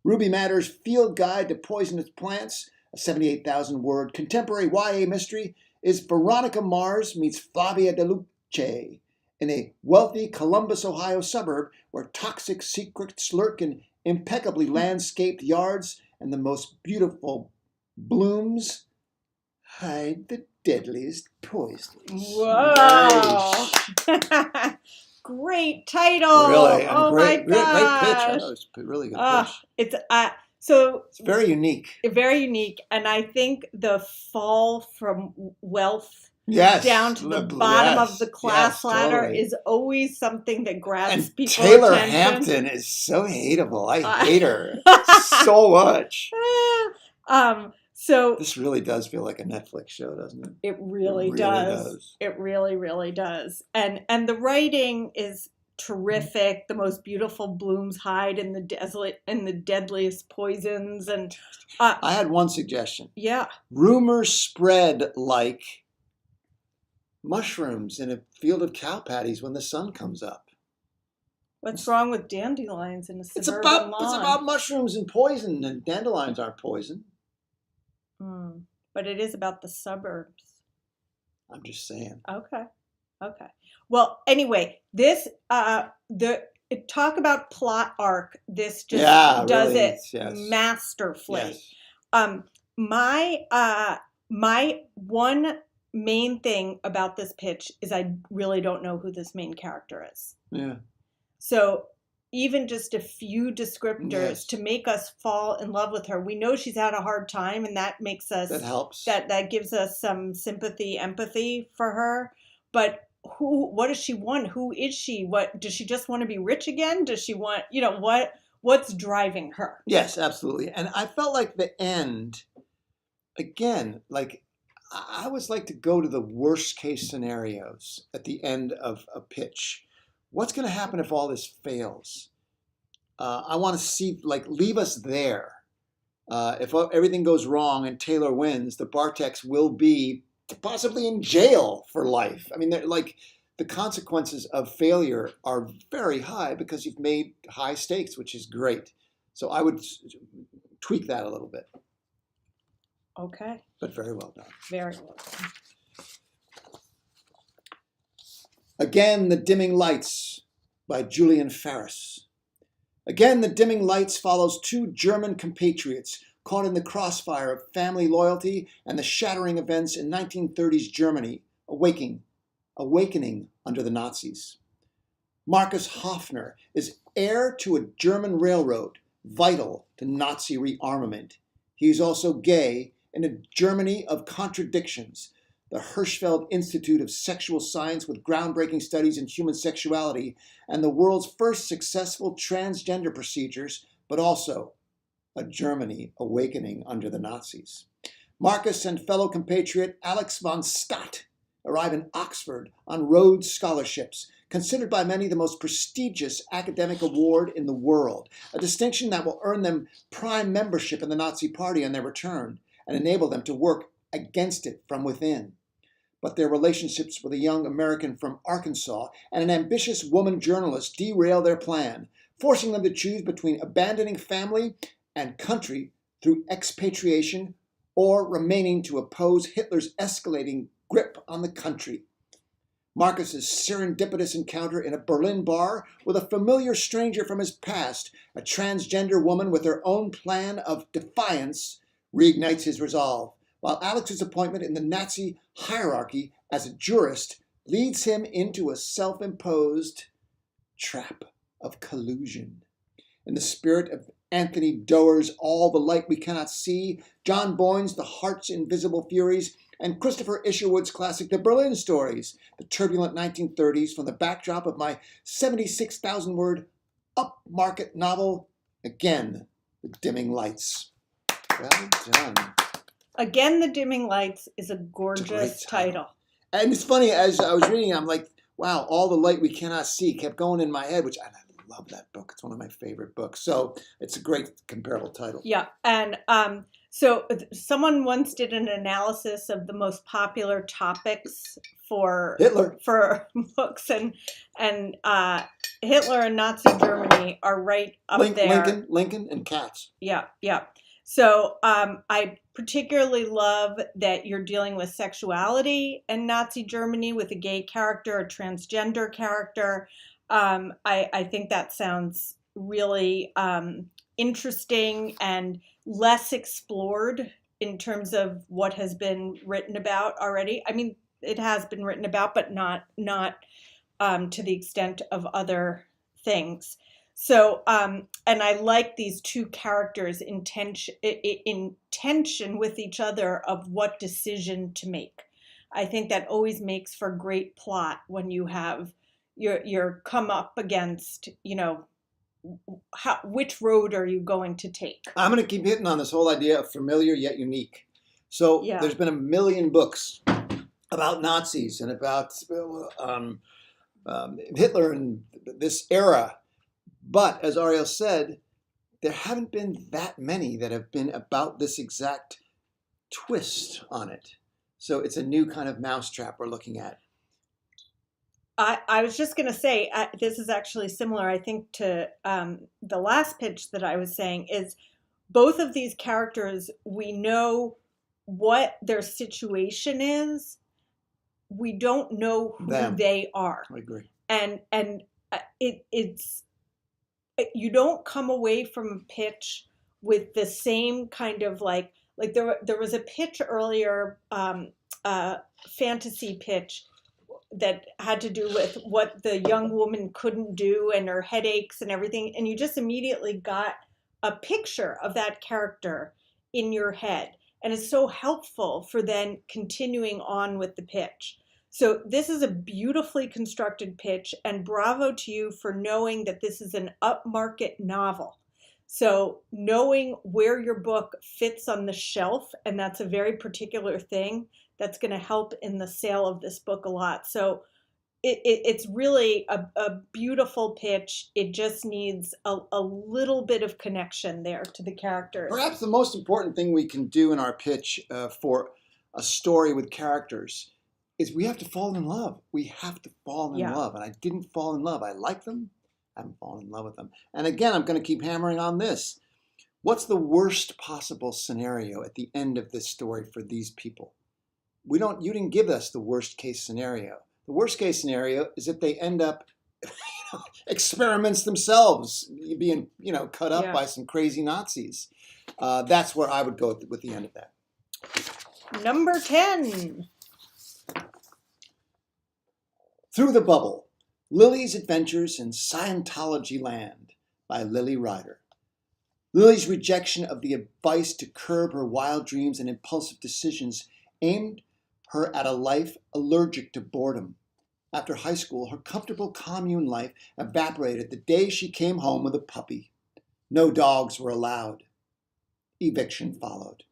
Ruby Matter's Field Guide to Poisonous Plants, a 78,000-word contemporary YA mystery, is Veronica Mars meets Flavia De Luce in a wealthy Columbus, Ohio suburb where toxic secrets lurk in impeccably landscaped yards and the most beautiful blooms hide the deadliest poisons. Whoa! Nice. Great title. Really, oh great, my gosh. great pitch. I know, it's a really good pitch. It's so It's very unique. very unique, and I think the fall from wealth down to the bottom of the class ladder totally. is always something that grabs And people's Taylor attention. Hampton is so hateable. I hate her so much. So This really does feel like a Netflix show, doesn't it? it really does. It really, really does. And the writing is terrific. The most beautiful blooms hide in the deadliest poisons. And I had one suggestion. yeah, Rumors spread like mushrooms in a field of cow patties when the sun comes up. what's wrong with dandelions in a It's suburban about lawn? mushrooms and poison, and dandelions aren't poison. But it is about the suburbs. I'm just saying. Okay. Well, anyway, this talk about plot arc. This just does really, it yes. masterfully. Yes. My one main thing about this pitch is I really don't know who this main character is. Yeah. So even just a few descriptors Yes. to make us fall in love with her. We know she's had a hard time, and that makes us That helps. that gives us some sympathy, empathy for her. But what does she want? Who is she? What does she just want to be rich again? Does she want, what's driving her? Yes, absolutely. And I felt like the end, again, like I always like to go to the worst case scenarios at the end of a pitch. What's going to happen if all this fails? I want to see, leave us there. If everything goes wrong and Taylor wins, the Bartex will be possibly in jail for life. I mean, the consequences of failure are very high because you've made high stakes, which is great. So I would tweak that a little bit. Okay. But very well done. Very well done. Again, The Dimming Lights by Julian Ferris. Again, The Dimming Lights follows two German compatriots caught in the crossfire of family loyalty and the shattering events in 1930s Germany, awakening under the Nazis. Marcus Hoffner is heir to a German railroad, vital to Nazi rearmament. He is also gay in a Germany of contradictions, the Hirschfeld Institute of Sexual Science with groundbreaking studies in human sexuality, and the world's first successful transgender procedures, but also a Germany awakening under the Nazis. Marcus and fellow compatriot Alex von Stott arrive in Oxford on Rhodes Scholarships, considered by many the most prestigious academic award in the world, a distinction that will earn them prime membership in the Nazi Party on their return and enable them to work against it from within. But their relationships with a young American from Arkansas and an ambitious woman journalist derail their plan, forcing them to choose between abandoning family and country through expatriation or remaining to oppose Hitler's escalating grip on the country. Marcus's serendipitous encounter in a Berlin bar with a familiar stranger from his past, a transgender woman with her own plan of defiance, reignites his resolve, while Alex's appointment in the Nazi hierarchy as a jurist leads him into a self-imposed trap of collusion. In the spirit of Anthony Doerr's All the Light We Cannot See, John Boyne's The Heart's Invisible Furies, and Christopher Isherwood's classic The Berlin Stories, the turbulent 1930s from the backdrop of my 76,000-word upmarket novel, Again, The Dimming Lights. Well done. Again, The Dimming Lights is a gorgeous title. And it's funny, as I was reading, I'm like, wow, All the Light We Cannot See kept going in my head, which I love that book. It's one of my favorite books. So it's a great comparable title. Yeah. And So someone once did an analysis of the most popular topics for Hitler. books, and Hitler and Nazi Germany are right up there. Lincoln, and cats. Yeah, yeah. So I particularly love that you're dealing with sexuality in Nazi Germany with a gay character, a transgender character. I think that sounds really interesting and less explored in terms of what has been written about already. I mean, it has been written about, but not to the extent of other things. So, and I like these two characters in tension with each other of what decision to make. I think that always makes for great plot when you have you're come up against, which road are you going to take? I'm going to keep hitting on this whole idea of familiar yet unique. So there's been a million books about Nazis and about Hitler and this era. But as Arielle said, there haven't been that many that have been about this exact twist on it. So it's a new kind of mousetrap we're looking at. I was just going to say, this is actually similar, I think, to the last pitch that I was saying, is both of these characters, we know what their situation is. We don't know who they are. I agree. And it's you don't come away from a pitch with the same kind of like there was a pitch earlier, fantasy pitch that had to do with what the young woman couldn't do and her headaches and everything, and you just immediately got a picture of that character in your head, and it's so helpful for then continuing on with the pitch. So this is a beautifully constructed pitch, and bravo to you for knowing that this is an upmarket novel. So knowing where your book fits on the shelf, and that's a very particular thing that's going to help in the sale of this book a lot. So it's really a beautiful pitch. It just needs a little bit of connection there to the characters. Perhaps the most important thing we can do in our pitch for a story with characters is we have to fall in love. We have to fall in love. And I didn't fall in love. I like them. I haven't fallen in love with them. And again, I'm going to keep hammering on this. What's the worst possible scenario at the end of this story for these people? You didn't give us the worst case scenario. The worst case scenario is if they end up experiments themselves being, cut up by some crazy Nazis. That's where I would go with the end of that. Number 10. Through the Bubble, Lily's Adventures in Scientology Land by Lily Ryder. Lily's rejection of the advice to curb her wild dreams and impulsive decisions aimed her at a life allergic to boredom. After high school, her comfortable commune life evaporated the day she came home with a puppy. No dogs were allowed. Eviction followed.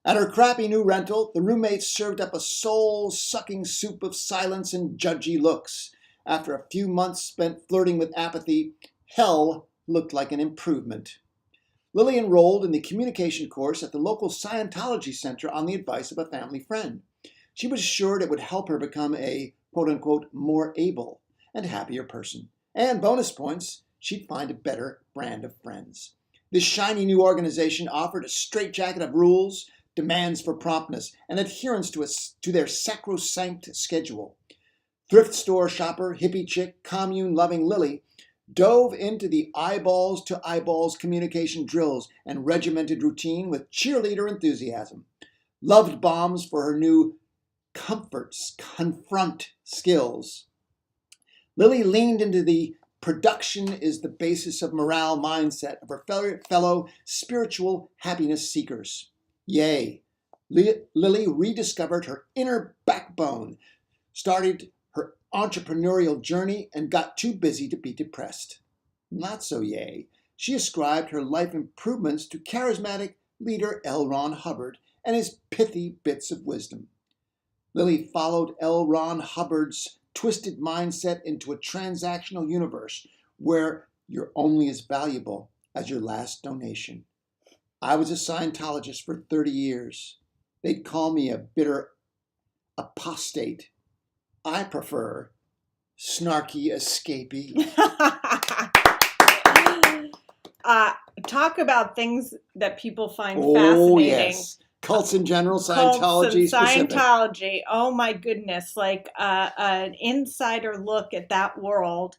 At her crappy new rental, the roommates served up a soul-sucking soup of silence and judgy looks. After a few months spent flirting with apathy, hell looked like an improvement. Lily enrolled in the communication course at the local Scientology Center on the advice of a family friend. She was assured it would help her become a, quote-unquote, more able and happier person. And bonus points, she'd find a better brand of friends. This shiny new organization offered a straitjacket of rules, demands for promptness, and adherence to their sacrosanct schedule. Thrift store shopper, hippie chick, commune-loving Lily dove into the eyeballs-to-eyeballs communication drills and regimented routine with cheerleader enthusiasm. Loved bombs for her new confront skills. Lily leaned into the production is the basis of morale mindset of her fellow spiritual happiness seekers. Yay, Lily rediscovered her inner backbone, started her entrepreneurial journey, and got too busy to be depressed. Not so yay. She ascribed her life improvements to charismatic leader L. Ron Hubbard and his pithy bits of wisdom. Lily followed L. Ron Hubbard's twisted mindset into a transactional universe where you're only as valuable as your last donation. I was a Scientologist for 30 years. They'd call me a bitter apostate. I prefer snarky escapee. Talk about things that people find Oh, fascinating. yes. Cults in general, Cults Scientology and specific. Scientology. Oh my goodness. Like an insider look at that world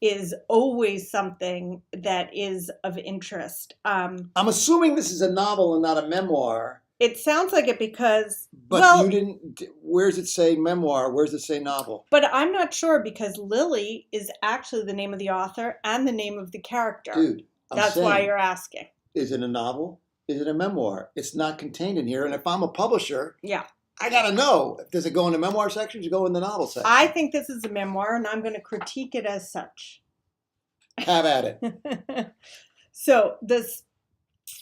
is always something that is of interest. I'm assuming this is a novel and not a memoir. It sounds like it because, But well, you didn't. Where's it say memoir? Where's it say novel? but I'm not sure because Lily is actually the name of the author and the name of the character. Dude, That's why you're asking. Is it a novel? Is it a memoir? It's not contained in here. And if I'm a publisher, Yeah. I got to know. Does it go in the memoir section or does it go in the novel section? I think this is a memoir and I'm going to critique it as such. Have at it. So this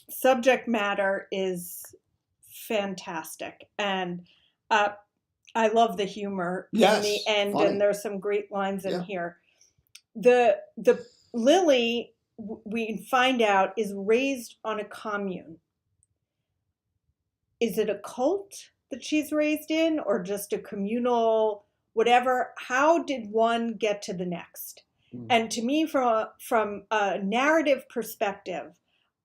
subject matter is fantastic. And I love the humor in the end. Funny. And there's some great lines in Yeah. here. The Lily, we find out, is raised on a commune. Is it a cult that she's raised in or just a communal whatever? How did one get to the next? And to me, from a narrative perspective,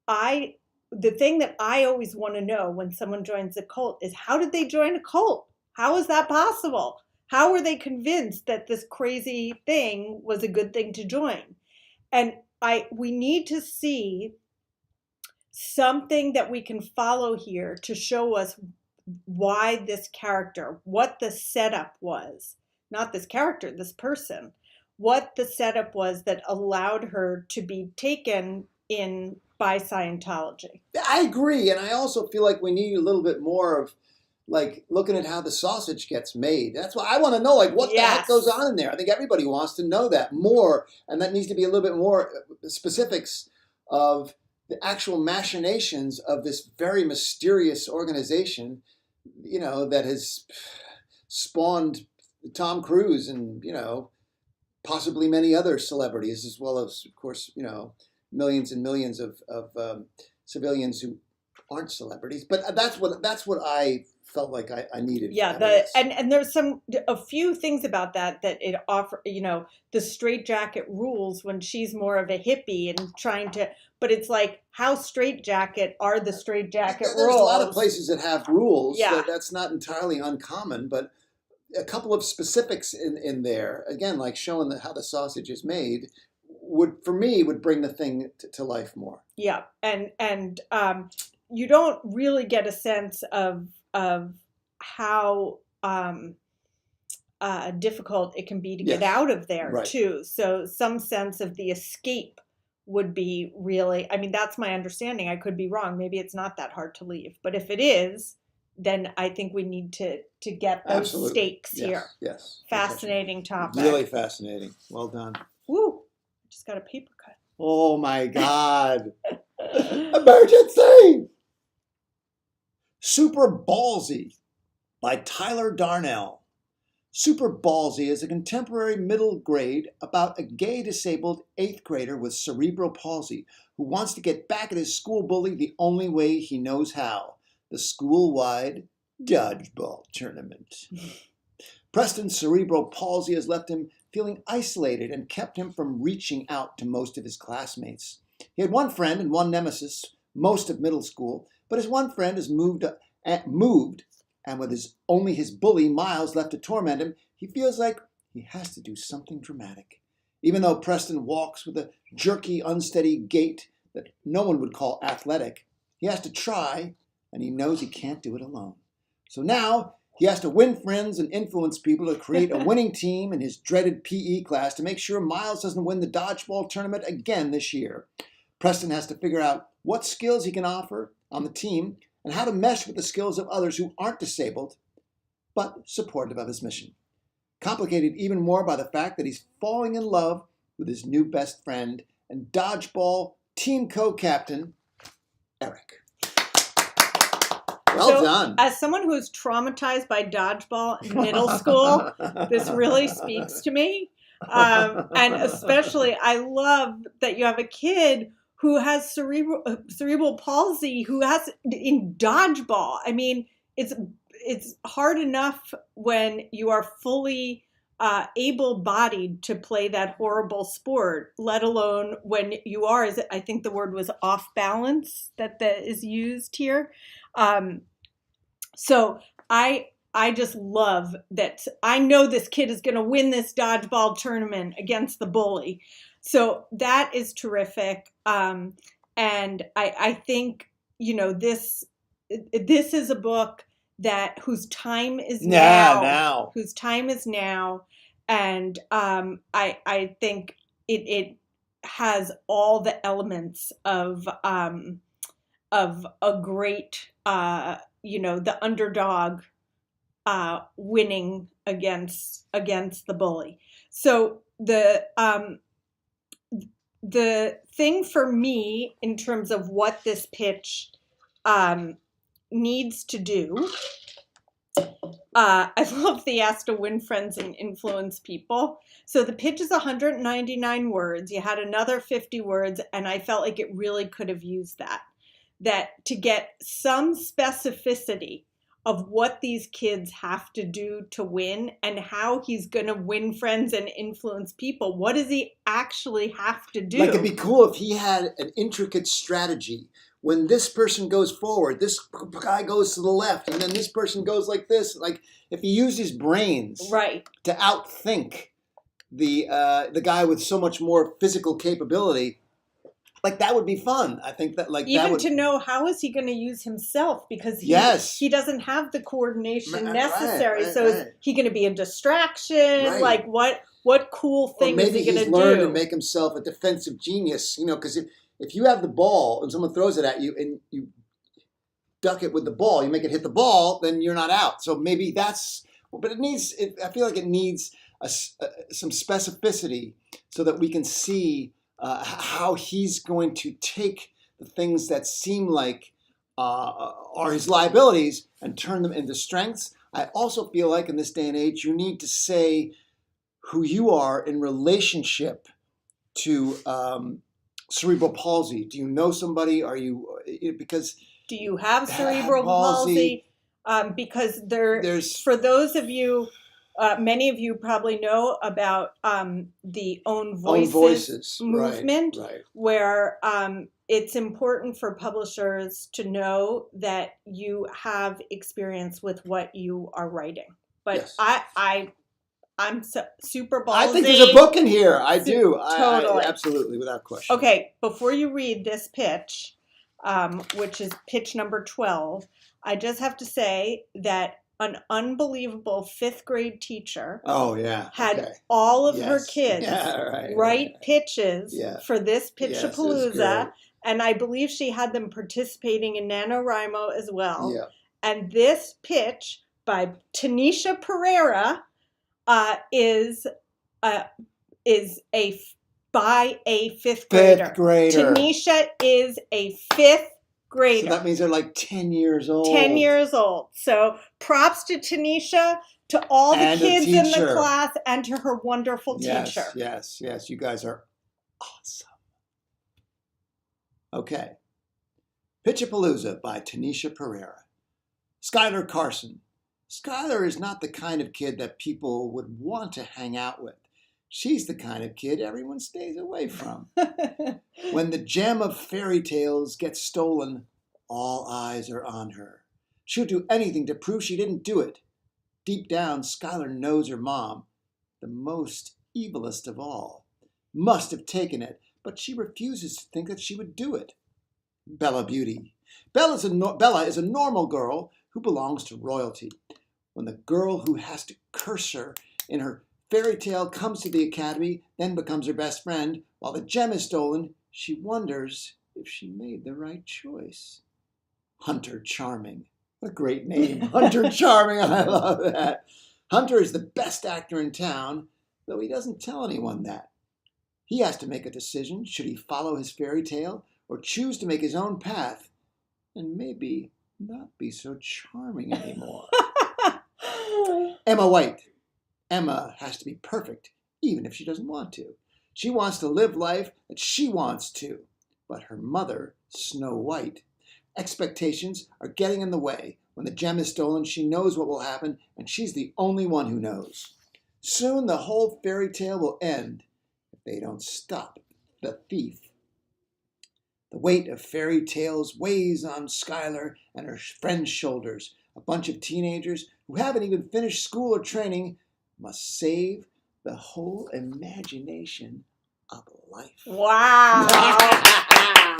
the thing that I always want to know when someone joins a cult is, how did they join a cult? How is that possible? How were they convinced that this crazy thing was a good thing to join? And we need to see something that we can follow here to show us why this character, what the setup was, not this character, this person, what the setup was that allowed her to be taken in by Scientology. I agree. And I also feel like we need a little bit more of like looking at how the sausage gets made. That's why I want to know, like, what the heck goes on in there. I think everybody wants to know that more. And that needs to be a little bit more specifics of the actual machinations of this very mysterious organization, you know, that has spawned Tom Cruise and, you know, possibly many other celebrities, as well as, of course, you know, millions and millions of civilians who aren't celebrities. But that's what I felt like I needed. Yeah, and there's a few things about that it offer, you know, the straitjacket rules when she's more of a hippie and trying to, but it's like, how straitjacket are the straitjacket rules? There's a lot of places that have rules. Yeah. That's not entirely uncommon, but a couple of specifics in there, again, like showing how the sausage is made, would bring the thing to life more. Yeah, and you don't really get a sense of how difficult it can be to get out of there, too. So some sense of the escape would be really, I mean, that's my understanding. I could be wrong. Maybe it's not that hard to leave. But if it is, then I think we need to get those stakes here. Yes. Fascinating topic. Really fascinating. Well done. Woo! I just got a paper cut. Oh my God. Emergency! Super Ballsy by Tyler Darnell. Super Ballsy is a contemporary middle grade about a gay disabled 8th grader with cerebral palsy who wants to get back at his school bully the only way he knows how. The school-wide dodgeball tournament. Preston's cerebral palsy has left him feeling isolated and kept him from reaching out to most of his classmates. He had one friend and one nemesis most of middle school, but his one friend has moved, and with only his bully Miles left to torment him, he feels like he has to do something dramatic. Even though Preston walks with a jerky, unsteady gait that no one would call athletic, he has to try, and he knows he can't do it alone. So now he has to win friends and influence people to create a winning team in his dreaded PE class to make sure Miles doesn't win the dodgeball tournament again this year. Preston has to figure out what skills he can offer on the team and how to mesh with the skills of others who aren't disabled, but supportive of his mission. Complicated even more by the fact that he's falling in love with his new best friend and dodgeball team co-captain, Eric. Well done. As someone who was traumatized by dodgeball in middle school, this really speaks to me. And especially, I love that you have a kid who has cerebral palsy, who has in dodgeball. I mean, it's hard enough when you are fully able-bodied to play that horrible sport, let alone when you are, I think the word was off balance that is used here. So I just love that. I know this kid is going to win this dodgeball tournament against the bully. So that is terrific. And I think, this is a book whose time is now. Whose time is now. And I think it has all the elements of a great, the underdog winning against the bully. So the thing for me in terms of what this pitch needs to do, I love the asked to win friends and influence people. So the pitch is 199 words. You had another 50 words, and I felt like it really could have used that to get some specificity of what these kids have to do to win and how he's going to win friends and influence people. What does he actually have to do? Like, it'd be cool if he had an intricate strategy. When this person goes forward, this guy goes to the left, and then this person goes like this. Like, if he used his brains to outthink the guy with so much more physical capability, like, that would be fun. I think that, like, even to know how is he going to use himself, because he doesn't have the coordination necessary. So is he going to be a distraction? Like, what cool thing is he going to do? Maybe he's learned to make himself a defensive genius. Because if you have the ball and someone throws it at you and you duck it with the ball, you make it hit the ball, then you're not out. So maybe that's. But I feel like it needs some specificity so that we can see how he's going to take the things that seem like are his liabilities and turn them into strengths. I also feel like in this day and age, you need to say who you are in relationship to cerebral palsy. Do you know somebody? Do you have cerebral palsy? Because there's for those of you, many of you probably know about the Own Voices movement, where it's important for publishers to know that you have experience with what you are writing. But I'm super ballsy. I think there's a book in here. I do. Totally. Absolutely, without question. Okay, before you read this pitch, which is pitch number 12, I just have to say that an unbelievable 5th grade teacher had all of her kids write pitches for this Pitchapalooza, and I believe she had them participating in NaNoWriMo as well. Yeah. And this pitch by Tanisha Pereira is by a 5th grader. 5th grader. Tanisha is a 5th grader. So that means they're like 10 years old. 10 years old. So props to Tanisha, to all the kids in the class, and to her wonderful teacher. Yes. You guys are awesome. Okay. Pitchapalooza by Tanisha Pereira. Skylar Carson. Skylar is not the kind of kid that people would want to hang out with. She's the kind of kid everyone stays away from. When the gem of fairy tales gets stolen, all eyes are on her. She'll do anything to prove she didn't do it. Deep down, Skylar knows her mom, the most evilest of all, must have taken it, but she refuses to think that she would do it. Bella Beauty. Bella is a normal girl who belongs to royalty. When the girl who has to curse her in her fairy tale comes to the academy, then becomes her best friend, while the gem is stolen, she wonders if she made the right choice. Hunter Charming. What a great name. Hunter Charming. I love that. Hunter is the best actor in town, though he doesn't tell anyone that. He has to make a decision. Should he follow his fairy tale or choose to make his own path and maybe not be so charming anymore? Emma White. Emma has to be perfect, even if she doesn't want to. She wants to live life that she wants to. but her mother, Snow White. Expectations are getting in the way. When the gem is stolen, she knows what will happen, and she's the only one who knows. Soon the whole fairy tale will end if they don't stop the thief. The weight of fairy tales weighs on Skylar and her friends' shoulders. A bunch of teenagers who haven't even finished school or training must save the whole imagination of life. Wow. Oh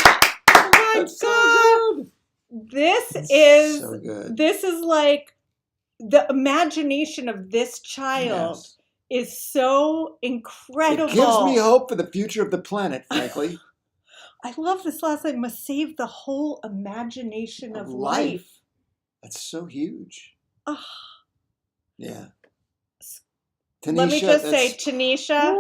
my That's so God. good. So good. This is like the imagination of this child Yes. is so incredible. It gives me hope for the future of the planet, frankly. I love this last line, must save the whole imagination of life. That's so huge. Oh. Yeah. Let me just say, Tanisha,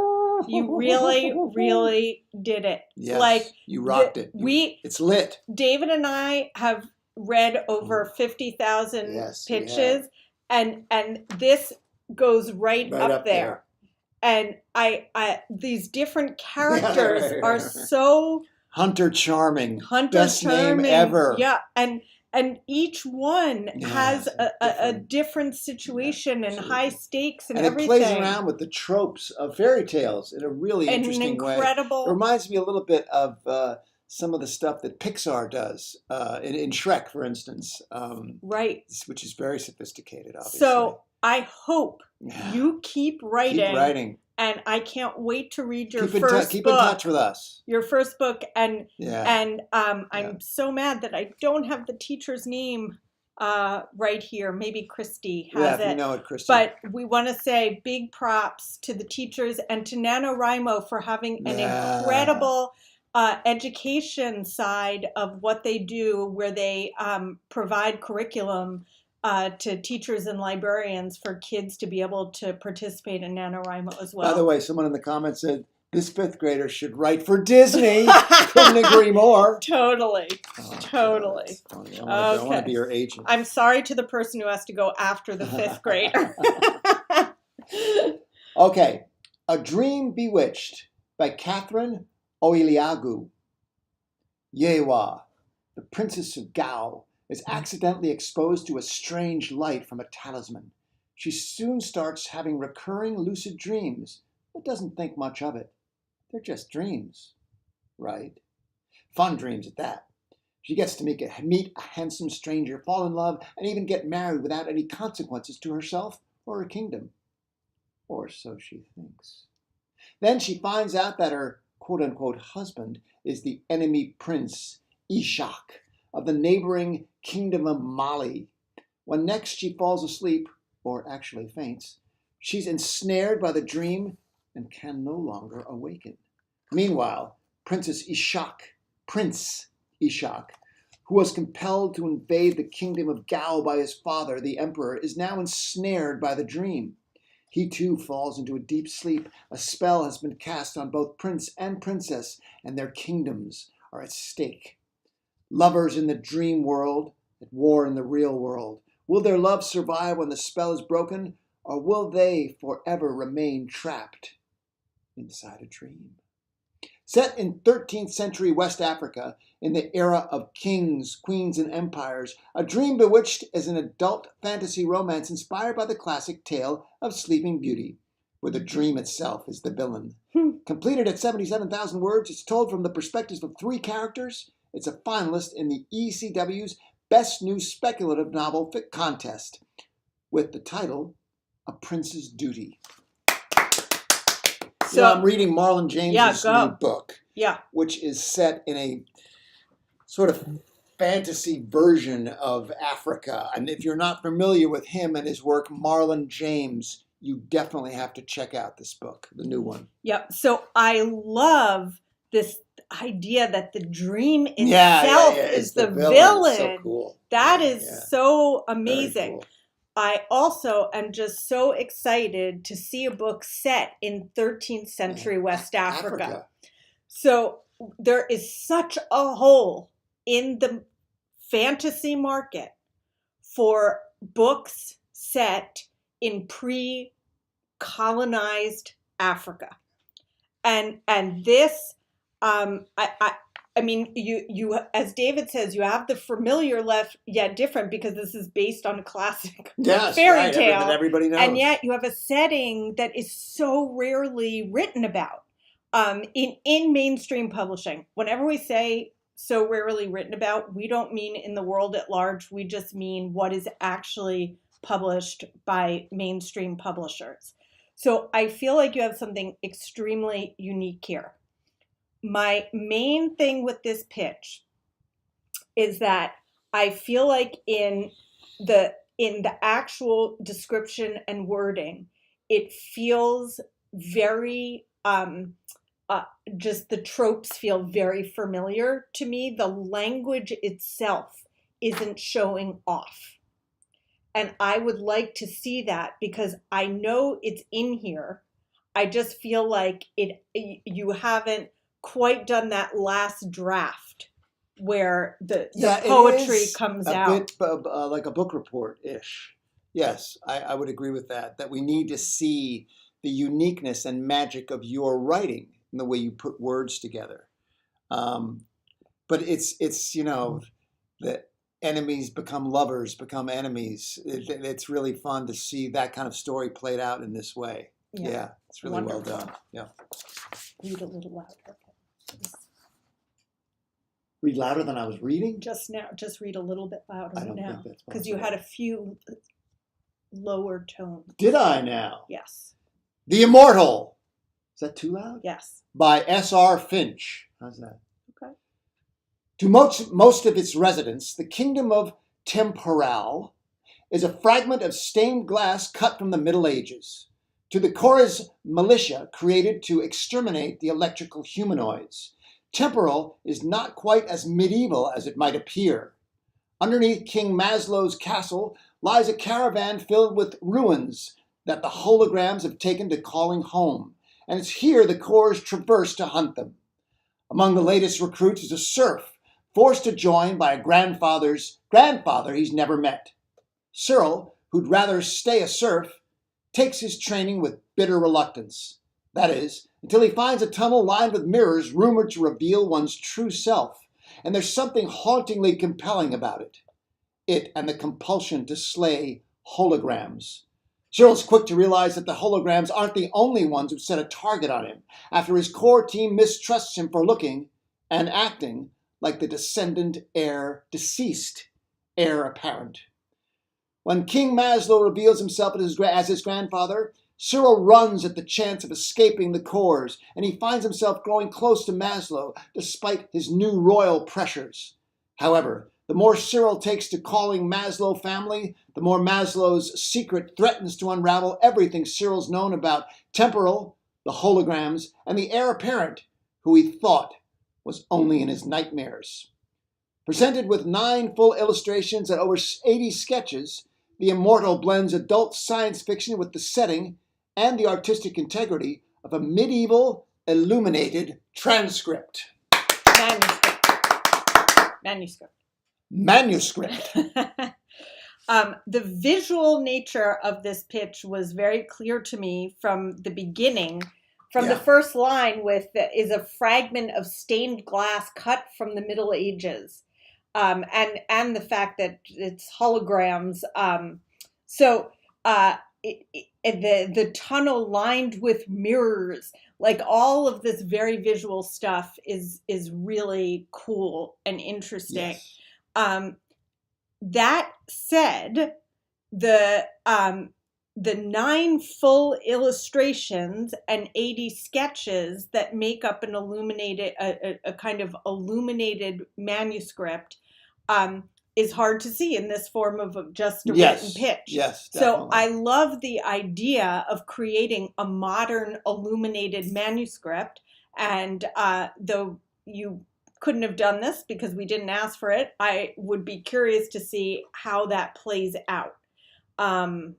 you really, really did it. Yes, like you rocked it. It's lit. David and I have read over 50,000 pitches, and this goes right up there. And I these different characters are so Hunter Charming. Best name ever. Yeah, and each one has a different situation and high stakes and everything. And it plays around with the tropes of fairy tales in a really interesting way. It reminds me a little bit of some of the stuff that Pixar does in Shrek, for instance. Right. Which is very sophisticated, obviously. So I hope you keep writing. Keep writing. And I can't wait to read your first book. Keep in touch with us. Your first book, and I'm so mad that I don't have the teacher's name right here. Maybe Christy has it. You know it, Christy. But we want to say big props to the teachers and to NaNoWriMo for having an incredible education side of what they do, where they provide curriculum to teachers and librarians for kids to be able to participate in NaNoWriMo as well. By the way, someone in the comments said, this fifth grader should write for Disney. Couldn't agree more. Totally. Totally. I want to be your agent. I'm sorry to the person who has to go after the fifth grader. Okay. A Dream Bewitched by Catherine Oiliagu. Yewa, the Princess of Gao, is accidentally exposed to a strange light from a talisman. She soon starts having recurring lucid dreams, but doesn't think much of it. They're just dreams, right? Fun dreams at that. She gets to meet a handsome stranger, fall in love, and even get married without any consequences to herself or her kingdom. Or so she thinks. Then she finds out that her quote-unquote husband is the enemy prince, Ishak, of the neighboring kingdom of Mali. When next she falls asleep, or actually faints, she's ensnared by the dream and can no longer awaken. Meanwhile, Prince Ishak, who was compelled to invade the kingdom of Gao by his father, the emperor, is now ensnared by the dream. He too falls into a deep sleep. A spell has been cast on both prince and princess, and their kingdoms are at stake. Lovers in the dream world, at war in the real world. Will their love survive when the spell is broken, or will they forever remain trapped inside a dream? Set in 13th century West Africa, in the era of kings, queens, and empires, A Dream Bewitched is an adult fantasy romance inspired by the classic tale of Sleeping Beauty, where the dream itself is the villain. Completed at 77,000 words, it's told from the perspectives of 3 characters. It's a finalist in the ECW's Best New Speculative Novel contest, with the title, A Prince's Duty. So I'm reading Marlon James's new book, which is set in a sort of fantasy version of Africa. And if you're not familiar with him and his work, Marlon James, you definitely have to check out this book, the new one. Yep. So I love this idea that the dream itself is the villain. So cool. That is so amazing. Cool. I also am just so excited to see a book set in 13th century West Africa. So there is such a hole in the fantasy market for books set in pre-colonized Africa. And this, I mean, you, as David says, you have the familiar left yet different because this is based on a classic Yes, fairy right, tale, that everybody knows. and yet you have a setting that is so rarely written about in mainstream publishing. Whenever we say so rarely written about, we don't mean in the world at large. We just mean what is actually published by mainstream publishers. So I feel like you have something extremely unique here. My main thing with this pitch is that I feel like in the actual description and wording, it feels very just the tropes feel very familiar to me. The language itself isn't showing off. And I would like to see that because I know it's in here. I just feel like you haven't quite done that last draft where the poetry comes out. A bit like a book report-ish. Yes, I would agree with that. That we need to see the uniqueness and magic of your writing and the way you put words together. But it's that enemies become lovers, become enemies. It's really fun to see that kind of story played out in this way. Yeah, it's really wonderful. Well done. Yeah. Read a little louder. Read louder than I was reading? Just now. Just read a little bit louder I don't now. think that's possible. Because you had a few lower tones. Did I now? Yes. The Immortal. Is that too loud? Yes. By S.R. Finch. How's that? Okay. To most of its residents, the kingdom of Temporal is a fragment of stained glass cut from the Middle Ages. To the Cora's militia created to exterminate the electrical humanoids, Temporal is not quite as medieval as it might appear. Underneath King Maslow's castle lies a caravan filled with ruins that the holograms have taken to calling home, and it's here the Cores traverse to hunt them. Among the latest recruits is a serf, forced to join by a grandfather's grandfather he's never met. Cyril, who'd rather stay a serf, takes his training with bitter reluctance. That is, until he finds a tunnel lined with mirrors rumored to reveal one's true self, and there's something hauntingly compelling about it. It and the compulsion to slay holograms. Cyril's quick to realize that the holograms aren't the only ones who've set a target on him, after his core team mistrusts him for looking and acting like the deceased heir apparent. When King Maslow reveals himself as his grandfather, Cyril runs at the chance of escaping the Cores, and he finds himself growing close to Maslow despite his new royal pressures. However, the more Cyril takes to calling Maslow family, the more Maslow's secret threatens to unravel everything Cyril's known about Temporal, the holograms, and the heir apparent, who he thought was only in his nightmares. Presented with 9 full illustrations and over 80 sketches, The Immortal blends adult science fiction with the setting and the artistic integrity of a medieval illuminated transcript. Manuscript. The visual nature of this pitch was very clear to me from the beginning. From the first line is a fragment of stained glass cut from the Middle Ages. And the fact that it's holograms. The tunnel lined with mirrors, like all of this very visual stuff is really cool and interesting. Yes. That said, the 9 full illustrations and 80 sketches that make up an illuminated, a kind of illuminated manuscript, is hard to see in this form of just a written pitch. Yes, definitely. So I love the idea of creating a modern illuminated manuscript, and though you couldn't have done this because we didn't ask for it, I would be curious to see how that plays out. And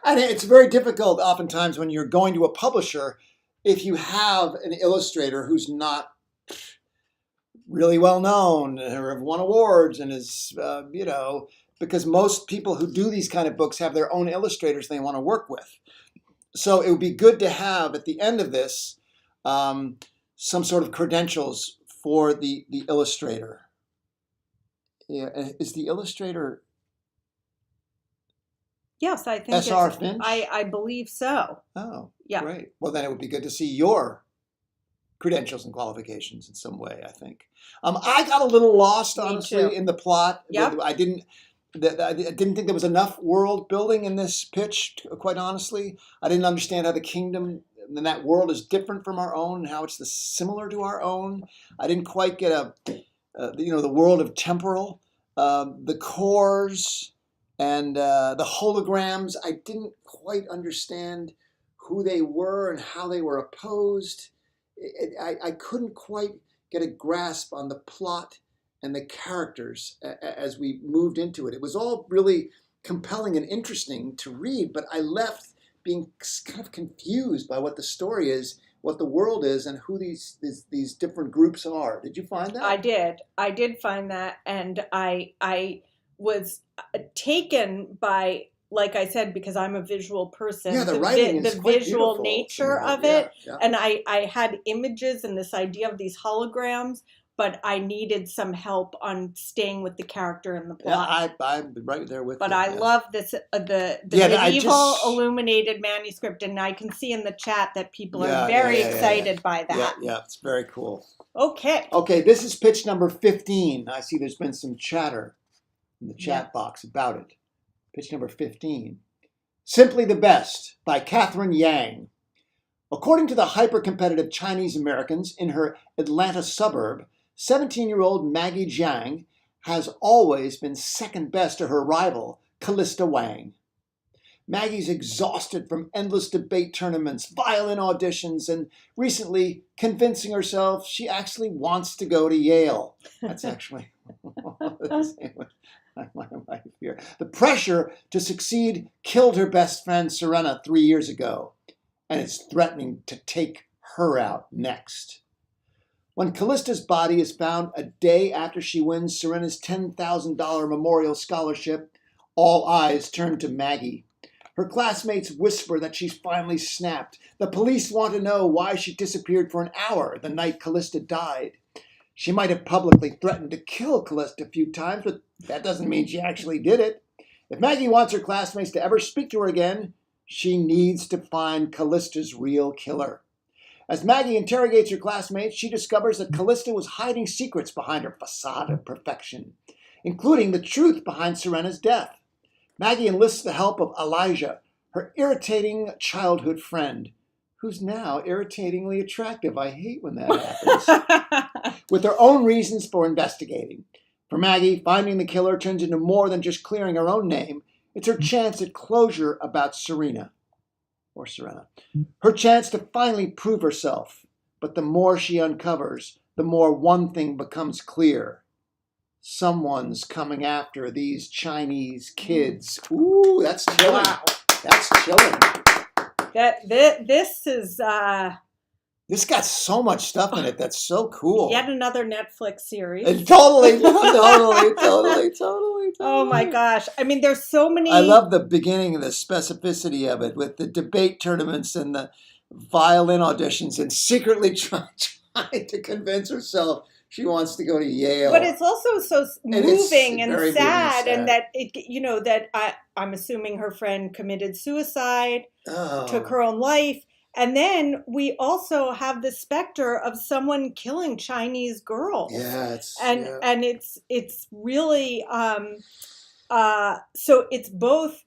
it's very difficult oftentimes when you're going to a publisher if you have an illustrator who's not really well known or have won awards and is, because most people who do these kind of books have their own illustrators they want to work with. So it would be good to have at the end of this some sort of credentials for the illustrator. Yeah, and is the illustrator Yes, I think S.R. Finch? I believe so. Oh, yeah. Great. Well, then it would be good to see your credentials and qualifications in some way, I think. I got a little lost, honestly, in the plot. Yep. I didn't think there was enough world building in this pitch, quite honestly. I didn't understand how the kingdom and that world is different from our own and how it's similar to our own. I didn't quite get the world of temporal, the cores, and the holograms. I didn't quite understand who they were and how they were opposed. I couldn't quite get a grasp on the plot and the characters as we moved into it. It was all really compelling and interesting to read, but I left being kind of confused by what the story is, what the world is, and who these different groups are. Did you find that? I did find that, and I was taken by, like I said, because I'm a visual person. Yeah, the writing is quite visual beautiful. nature of it, and I had images and this idea of these holograms, but I needed some help on staying with the character and the plot. Yeah, I'm right there with you. But I love this the medieval illuminated manuscript, and I can see in the chat that people are very excited by that. Yeah, it's very cool. Okay, this is pitch number 15. I see there's been some chatter in the chat box about it. Pitch number 15. Simply the Best by Catherine Yang. According to the hyper-competitive Chinese Americans in her Atlanta suburb, 17-year-old Maggie Jiang has always been second best to her rival, Callista Wang. Maggie's exhausted from endless debate tournaments, violin auditions, and recently convincing herself she actually wants to go to Yale. That's actually my fear. The pressure to succeed killed her best friend Serena 3 years ago, and it's threatening to take her out next. When Callista's body is found a day after she wins Serena's $10,000 memorial scholarship, all eyes turn to Maggie. Her classmates whisper that she's finally snapped. The police want to know why she disappeared for an hour the night Callista died. She might have publicly threatened to kill Callista a few times, but that doesn't mean she actually did it. If Maggie wants her classmates to ever speak to her again, she needs to find Callista's real killer. As Maggie interrogates her classmates, she discovers that Callista was hiding secrets behind her facade of perfection, including the truth behind Serena's death. Maggie enlists the help of Elijah, her irritating childhood friend, who's now irritatingly attractive. I hate when that happens. With her own reasons for investigating. For Maggie, finding the killer turns into more than just clearing her own name. It's her chance at closure about Serena. Her chance to finally prove herself. But the more she uncovers, the more one thing becomes clear. Someone's coming after these Chinese kids. Ooh, that's chilling. Wow. That's chilling. This is this got so much stuff in it that's so cool. Yet another Netflix series. And totally. Oh my gosh. I mean, there's so many. I love the beginning and the specificity of it with the debate tournaments and the violin auditions and secretly trying to convince herself she wants to go to Yale. But it's also so moving and sad, and that I'm assuming her friend committed suicide, took her own life. And then we also have the specter of someone killing Chinese girls. Yeah, and it's really so it's both,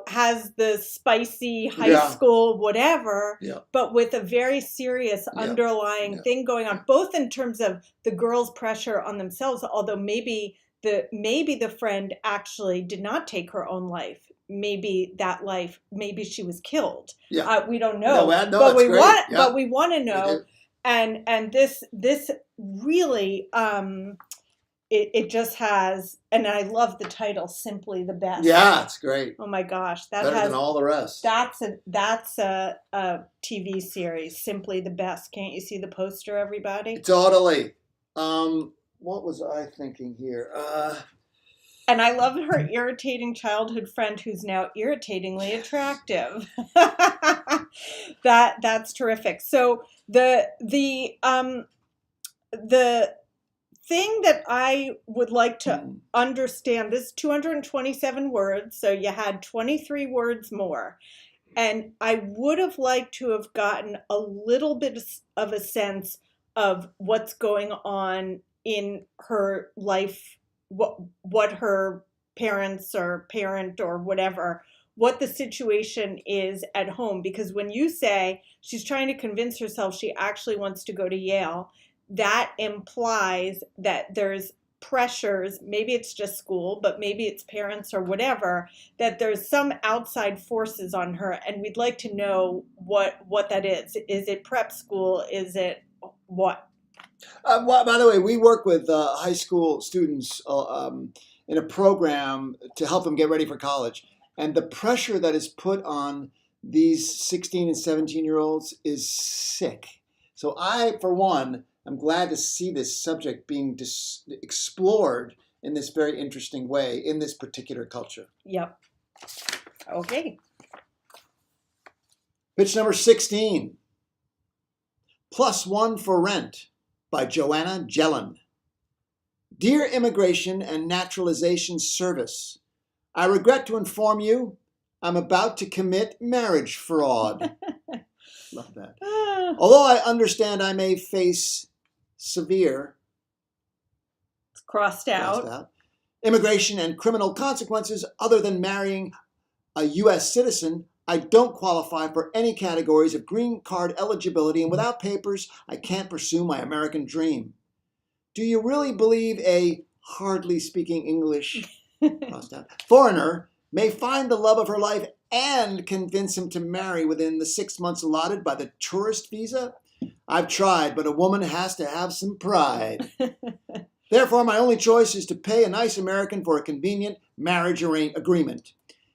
has the spicy high school whatever, but with a very serious underlying thing going on, both in terms of the girls' pressure on themselves, although maybe the friend actually did not take her own life. Maybe she was killed. We don't know. But we want to know. And this really it just has, and I love the title, Simply the Best. Yeah, it's great. Oh my goch, better than all the rest. That's a TV series, Simply the Best. Can't you see the poster, everybody? Totally. What was I thinking here? And I love her irritating childhood friend who's now irritatingly attractive. That's terrific. So the the thing that I would like to understand, this is 227 words, so you had 23 words more. And I would have liked to have gotten a little bit of a sense of what's going on in her life, what her parents or parent or whatever, what the situation is at home. Because when you say she's trying to convince herself she actually wants to go to Yale, that implies that there's pressures, maybe it's just school, but maybe it's parents or whatever, that there's some outside forces on her, and we'd like to know what that is. Is it prep school? Is it what? Well, by the way, we work with high school students in a program to help them get ready for college. And the pressure that is put on these 16 and 17-year-olds is sick. So I, for one, I'm glad to see this subject being explored in this very interesting way in this particular culture. Yep. Okay. Pitch number 16. +1 for Rent by Joanna Jelen. Dear Immigration and Naturalization Service, I regret to inform you I'm about to commit marriage fraud. Love that. Although I understand I may face severe It's crossed out. Immigration and criminal consequences other than marrying a U.S. citizen, I don't qualify for any categories of green card eligibility, and without papers, I can't pursue my American dream. Do you really believe a hardly speaking English crossed out foreigner may find the love of her life and convince him to marry within the 6 months allotted by the tourist visa? I've tried, but a woman has to have some pride. Therefore, my only choice is to pay a nice American for a convenient marriage agreement.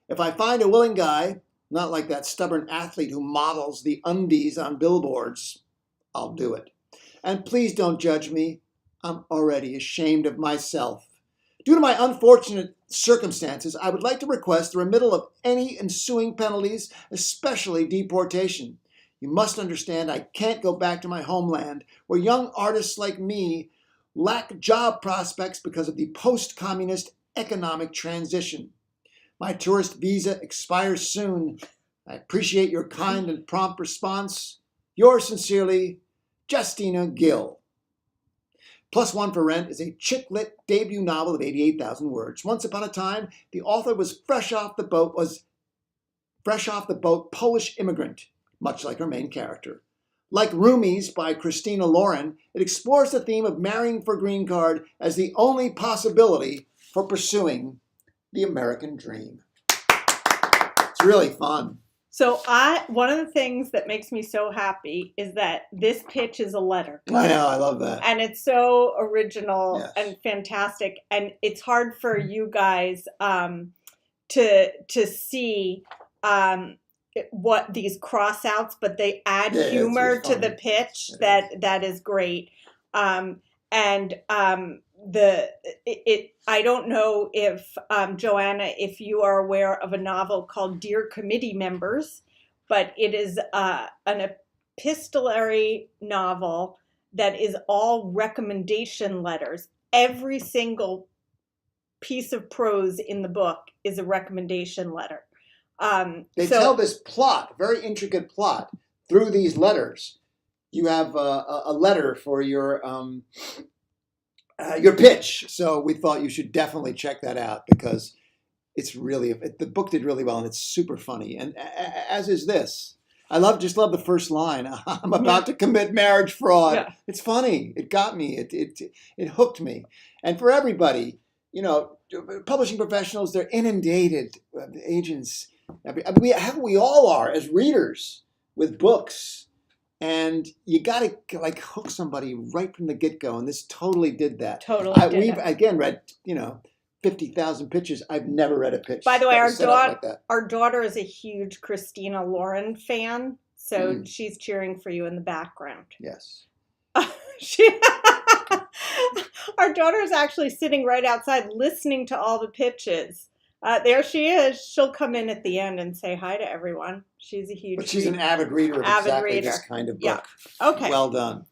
If I find a willing guy, not like that stubborn athlete who models the undies on billboards, I'll do it. And please don't judge me. I'm already ashamed of myself. Due to my unfortunate circumstances, I would like to request the remittal of any ensuing penalties, especially deportation. You must understand I can't go back to my homeland, where young artists like me lack job prospects because of the post-communist economic transition. My tourist visa expires soon. I appreciate your kind and prompt response. Yours sincerely, Justina Gill. +1 for Rent is a chick-lit debut novel of 88,000 words. Once upon a time, the author was fresh off the boat Polish immigrant, much like her main character. Like Roomies by Christina Lauren, it explores the theme of marrying for green card as the only possibility for pursuing the American dream. It's really fun. So one of the things that makes me so happy is that this pitch is a letter. I know, I love that. And it's so original Yes. and fantastic. And it's hard for you guys to see what these crossouts, but they add humor to the pitch. That is great. I don't know if Joanna, if you are aware of a novel called Dear Committee Members, but it is an epistolary novel that is all recommendation letters. Every single piece of prose in the book is a recommendation letter. They tell this plot, very intricate plot, through these letters. You have a letter for your pitch. So we thought you should definitely check that out because the book did really well and it's super funny. And as is this. I just love the first line. I'm about to commit marriage fraud. Yeah. It's funny. It got me. It hooked me. And for everybody, publishing professionals, they're inundated. Agents, we all are as readers with books. And you got to hook somebody right from the get-go, and this totally did that. We've again read 50,000 pitches. I've never read a pitch. By the way, our daughter is a huge Christina Lauren fan, so she's cheering for you in the background. Yes. Our daughter is actually sitting right outside, listening to all the pitches. There she is. She'll come in at the end and say hi to everyone. She's a huge. But she's an avid reader of this kind of book. Yeah. Okay. Well done.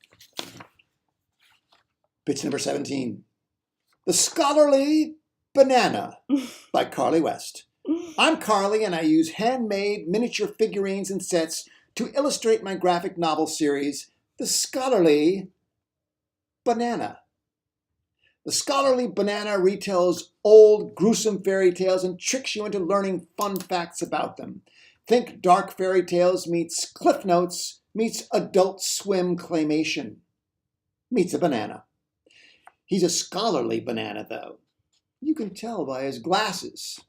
Pitch number 17. The Scholarly Banana by Carly West. I'm Carly, and I use handmade miniature figurines and sets to illustrate my graphic novel series, The Scholarly Banana. The Scholarly Banana retells old, gruesome fairy tales and tricks you into learning fun facts about them. Think dark fairy tales meets Cliff Notes meets Adult Swim claymation meets a banana. He's a scholarly banana, though. You can tell by his glasses.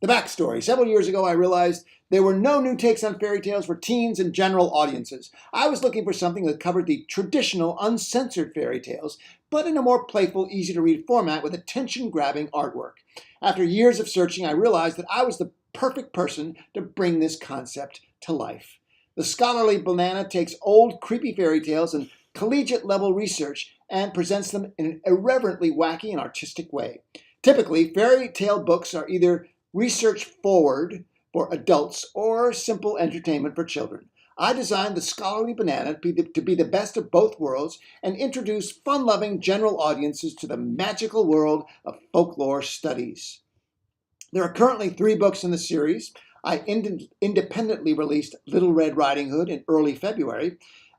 The backstory. Several years ago, I realized there were no new takes on fairy tales for teens and general audiences. I was looking for something that covered the traditional, uncensored fairy tales, but in a more playful, easy-to-read format with attention-grabbing artwork. After years of searching, I realized that I was the perfect person to bring this concept to life. The Scholarly Banana takes old, creepy fairy tales and collegiate-level research and presents them in an irreverently wacky and artistic way. Typically, fairy tale books are either research forward for adults or simple entertainment for children. I designed the Scholarly Banana to be the best of both worlds and introduce fun-loving general audiences to the magical world of folklore studies. There are currently 3 books in the series. I independently released Little Red Riding Hood in early February,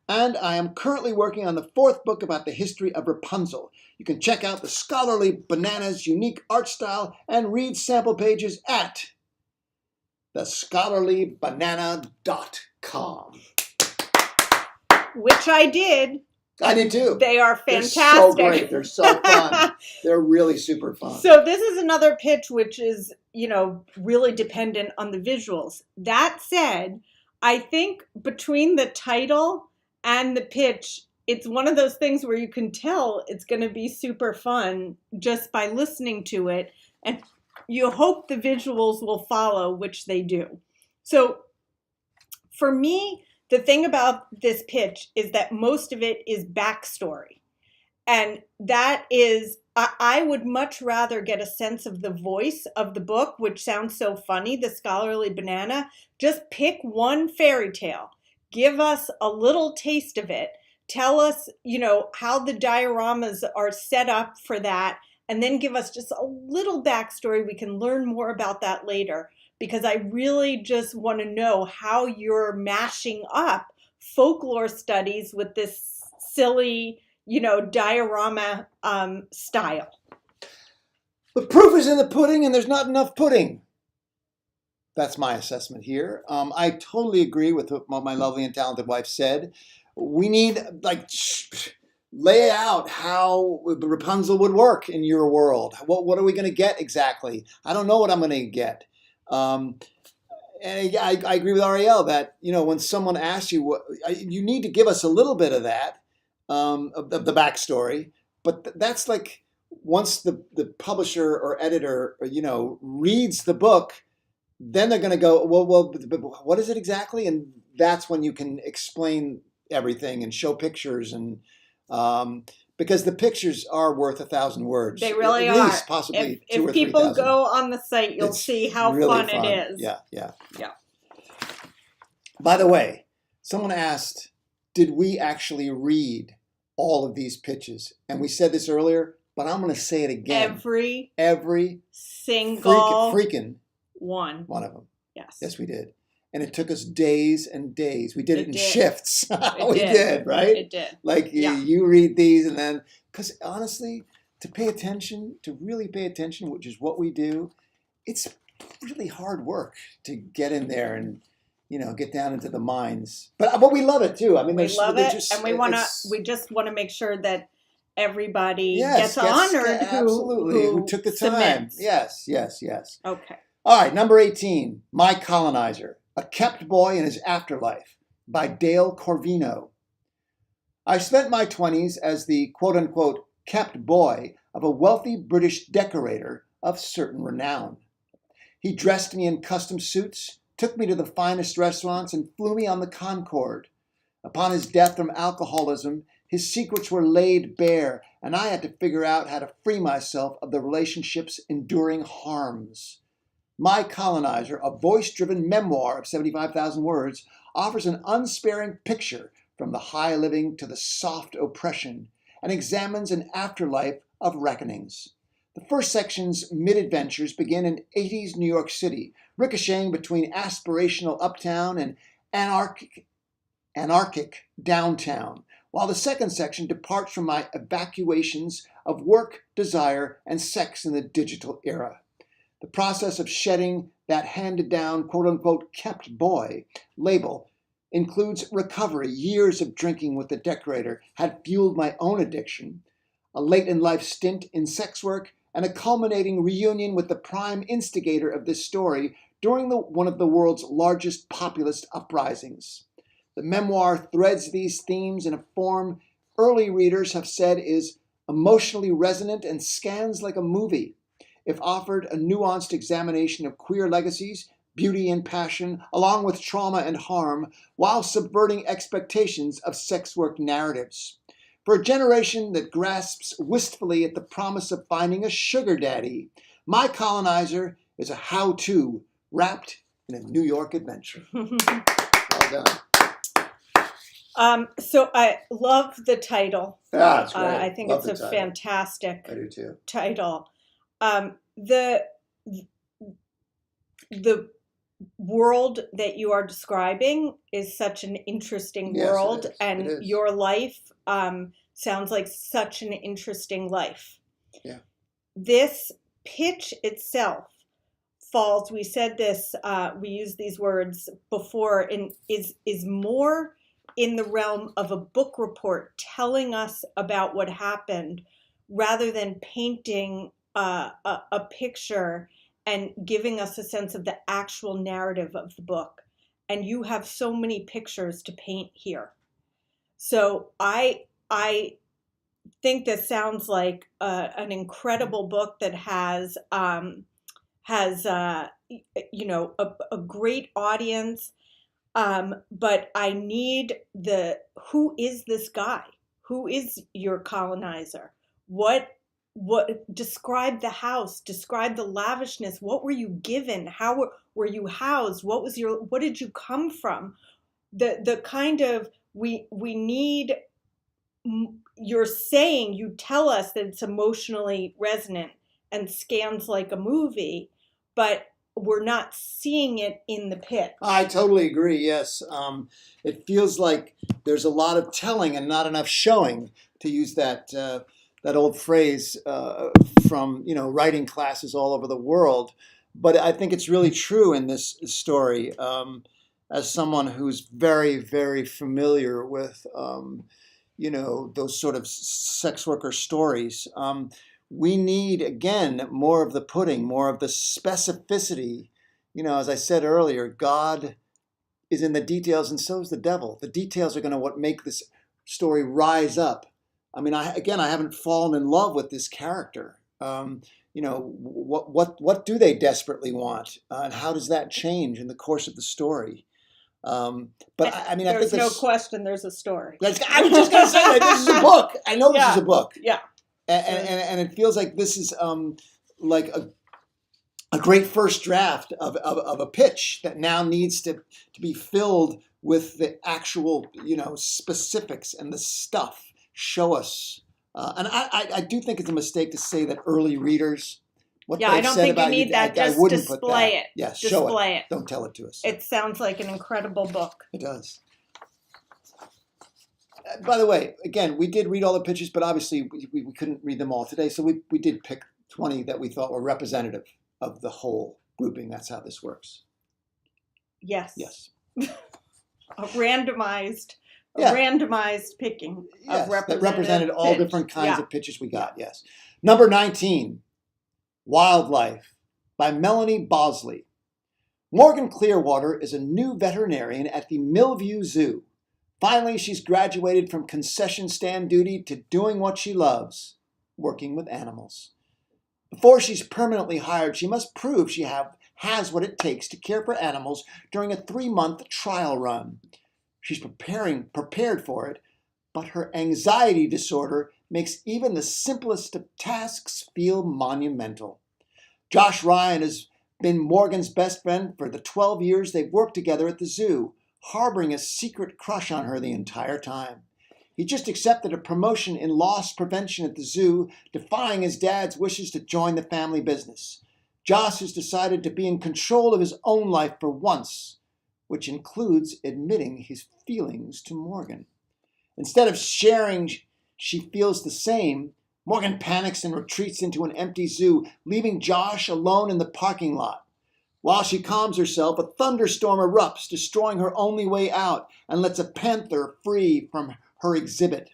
and I am currently working on the 4th book about the history of Rapunzel. You can check out the Scholarly Banana's unique art style and read sample pages at thescholarlybanana.com. Which I did. I did too. They are fantastic. They're so great. They're so fun. They're really super fun. So this is another pitch which is, really dependent on the visuals. That said, I think between the title and the pitch, it's one of those things where you can tell it's going to be super fun just by listening to it. And you hope the visuals will follow, which they do. So for me, the thing about this pitch is that most of it is backstory. And that is, I would much rather get a sense of the voice of the book, which sounds so funny, The Scholarly Banana. Just pick one fairy tale. Give us a little taste of it. Tell us, how the dioramas are set up for that. And then give us just a little backstory. We can learn more about that later, because I really just want to know how you're mashing up folklore studies with this silly, diorama style. The proof is in the pudding, and there's not enough pudding. That's my assessment here. I totally agree with what my lovely and talented wife said. We need, lay out how Rapunzel would work in your world. What are we going to get exactly? I don't know what I'm going to get. And I agree with Arielle that, when someone asks you, you need to give us a little bit of that, of the backstory. But that's like once the publisher or editor, reads the book, then they're going to go, well, what is it exactly? And that's when you can explain everything and show pictures and because the pictures are worth 1,000 words. They really at are. Least possibly if 2 or 3,000. people go on the site, you'll see how really fun it is. Yeah. By the way, someone asked, did we actually read all of these pitches? And we said this earlier, but I'm going to say it again. Every single freaking one of them. Yes, we did. And it took us days and days. We did it in shifts. We did, right? It did. You read these and then, because honestly, to really pay attention, which is what we do, it's really hard work to get in there and, get down into the minds. But we love it too. I mean, we love it, and we just want to make sure that everybody gets honored who took the submits. time. Yes. Okay. All right, number 18, My Colonizer. A Kept Boy in His Afterlife by Dale Corvino. I spent my 20s as the quote-unquote kept boy of a wealthy British decorator of certain renown. He dressed me in custom suits, took me to the finest restaurants, and flew me on the Concorde. Upon his death from alcoholism, his secrets were laid bare, and I had to figure out how to free myself of the relationship's enduring harms. My Colonizer, a voice-driven memoir of 75,000 words, offers an unsparing picture from the high living to the soft oppression, and examines an afterlife of reckonings. The first section's mid-adventures begin in 80s New York City, ricocheting between aspirational uptown and anarchic downtown, while the second section departs from my evacuations of work, desire, and sex in the digital era. The process of shedding that handed-down, quote-unquote, kept boy label includes recovery. Years of drinking with the decorator had fueled my own addiction, a late-in-life stint in sex work, and a culminating reunion with the prime instigator of this story during one of the world's largest populist uprisings. The memoir threads these themes in a form early readers have said is emotionally resonant and scans like a movie. If offered a nuanced examination of queer legacies, beauty and passion, along with trauma and harm, while subverting expectations of sex work narratives. For a generation that grasps wistfully at the promise of finding a sugar daddy, My Colonizer is a how-to wrapped in a New York adventure. Well done. So I love the title. Yeah, it's great. I think Love it's the a title. fantastic I do too. title. The world that you are describing is such an interesting Yes, it world, is. and It is. your life sounds like such an interesting life. Yeah. This pitch itself falls, we said this, we used these words before, and is more in the realm of a book report telling us about what happened rather than painting a picture and giving us a sense of the actual narrative of the book. And you have so many pictures to paint here. So I think this sounds like an incredible book that has you know, a great audience. But I need who is this guy? Who is your colonizer? What describe the house, describe the lavishness. What were you given? How were you housed? What did you come from? The kind of, we need, you're saying, you tell us that it's emotionally resonant and scans like a movie, but we're not seeing it in the pitch. I totally agree, yes. It feels like there's a lot of telling and not enough showing, to use that old phrase from writing classes all over the world. But I think it's really true in this story. As someone who's very, very familiar with those sort of sex worker stories, we need, again, more of the pudding, more of the specificity. As I said earlier, God is in the details and so is the devil. The details are going to make this story rise up. I mean, I haven't fallen in love with this character. What do they desperately want? And how does that change in the course of the story? But I mean, there's no question there's a story. I was just going to say that this is a book. I know this is a book. Yeah. And it feels like this is like a great first draft of a pitch that now needs to be filled with the actual specifics and the stuff. Show us. And I do think it's a mistake to say that early readers, I don't think you need that. Just display it. Yes, display it. Don't tell it to us. It sounds like an incredible book. It does. By the way, again, we did read all the pitches, but obviously we couldn't read them all today. So we did pick 20 that we thought were representative of the whole grouping. That's how this works. Yes. Yes. A randomized picking of that represented all different kinds of pitches we got. Yes. Number 19, Wildlife by Melanie Bosley. Morgan Clearwater is a new veterinarian at the Millview Zoo. Finally, she's graduated from concession stand duty to doing what she loves, working with animals. Before she's permanently hired, she must prove she has what it takes to care for animals during a 3-month trial run. She's prepared for it, but her anxiety disorder makes even the simplest of tasks feel monumental. Josh Ryan has been Morgan's best friend for the 12 years they've worked together at the zoo, harboring a secret crush on her the entire time. He just accepted a promotion in loss prevention at the zoo, defying his dad's wishes to join the family business. Josh has decided to be in control of his own life for once, which includes admitting his feelings to Morgan. Instead of sharing, she feels the same. Morgan panics and retreats into an empty zoo, leaving Josh alone in the parking lot. While she calms herself, a thunderstorm erupts, destroying her only way out, and lets a panther free from her exhibit.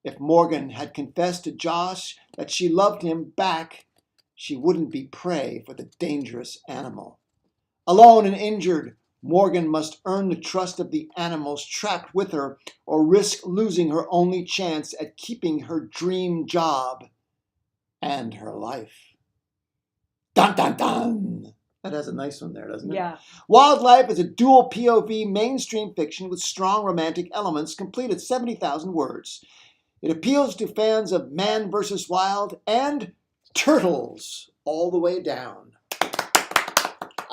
If Morgan had confessed to Josh that she loved him back, she wouldn't be prey for the dangerous animal. Alone and injured, Morgan must earn the trust of the animals trapped with her or risk losing her only chance at keeping her dream job and her life. Dun, dun, dun! That has a nice one there, doesn't it? Yeah. Wildlife is a dual POV mainstream fiction with strong romantic elements, complete at 70,000 words. It appeals to fans of Man vs. Wild and turtles all the way down.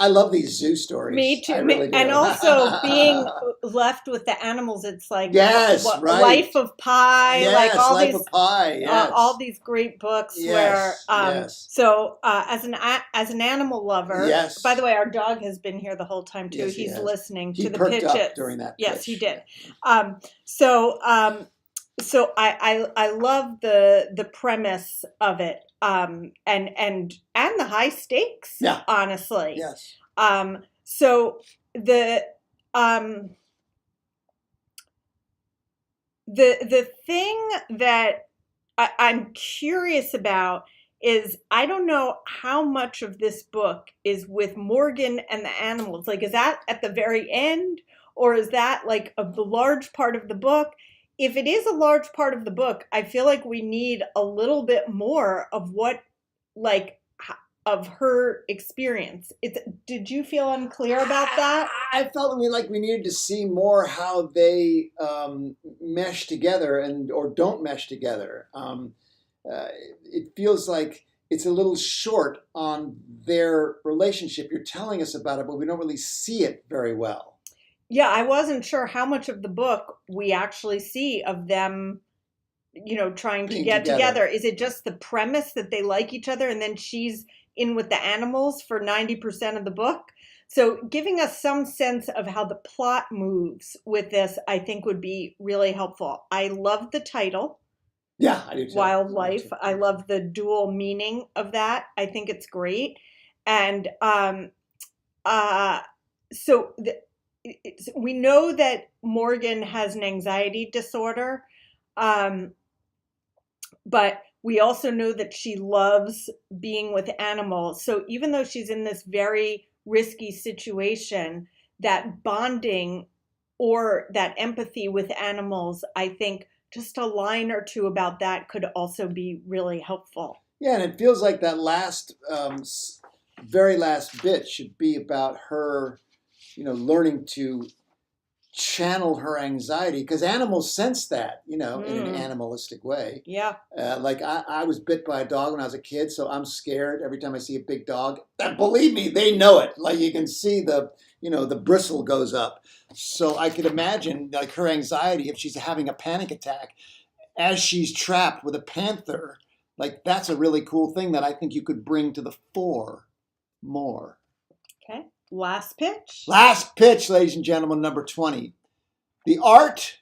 I love these zoo stories. Me too. I really do. And also being left with the animals, it's like Yes, right. Life of Pi, Yes, like all Life these of Pi, yes. all these great books Yes, where yes. so as an animal lover, Yes. by the way, our dog has been here the whole time too. Yes, he He's has. listening He to the perked up pitches during that Yes, pitch. he did. So I love the premise of it, and the high stakes. Yeah. Honestly. Yes. So the thing that I'm curious about is I don't know how much of this book is with Morgan and the animals. Like, is that at the very end, or is that like a large part of the book? If it is a large part of the book, I feel like we need a little bit more of what, like, of her experience. Did you feel unclear about that? I felt like we needed to see more how they mesh together or don't mesh together. It feels like it's a little short on their relationship. You're telling us about it, but we don't really see it very well. Yeah, I wasn't sure how much of the book we actually see of them, trying to get together. Is it just the premise that they like each other and then she's in with the animals for 90% of the book? So giving us some sense of how the plot moves with this, I think, would be really helpful. I love the title. Yeah, I do too. Wildlife. I love the dual meaning of that. I think it's great. And we know that Morgan has an anxiety disorder, but we also know that she loves being with animals. So even though she's in this very risky situation, that bonding or that empathy with animals, I think just a line or two about that could also be really helpful. Yeah, and it feels like that last, very last bit should be about her, learning to channel her anxiety, because animals sense that, in an animalistic way. Yeah. Like I was bit by a dog when I was a kid, so I'm scared every time I see a big dog. And believe me, they know it. Like you can see the bristle goes up. So I could imagine like her anxiety if she's having a panic attack as she's trapped with a panther. Like that's a really cool thing that I think you could bring to the fore more. Okay. Last pitch. Last pitch, ladies and gentlemen, number 20. The Art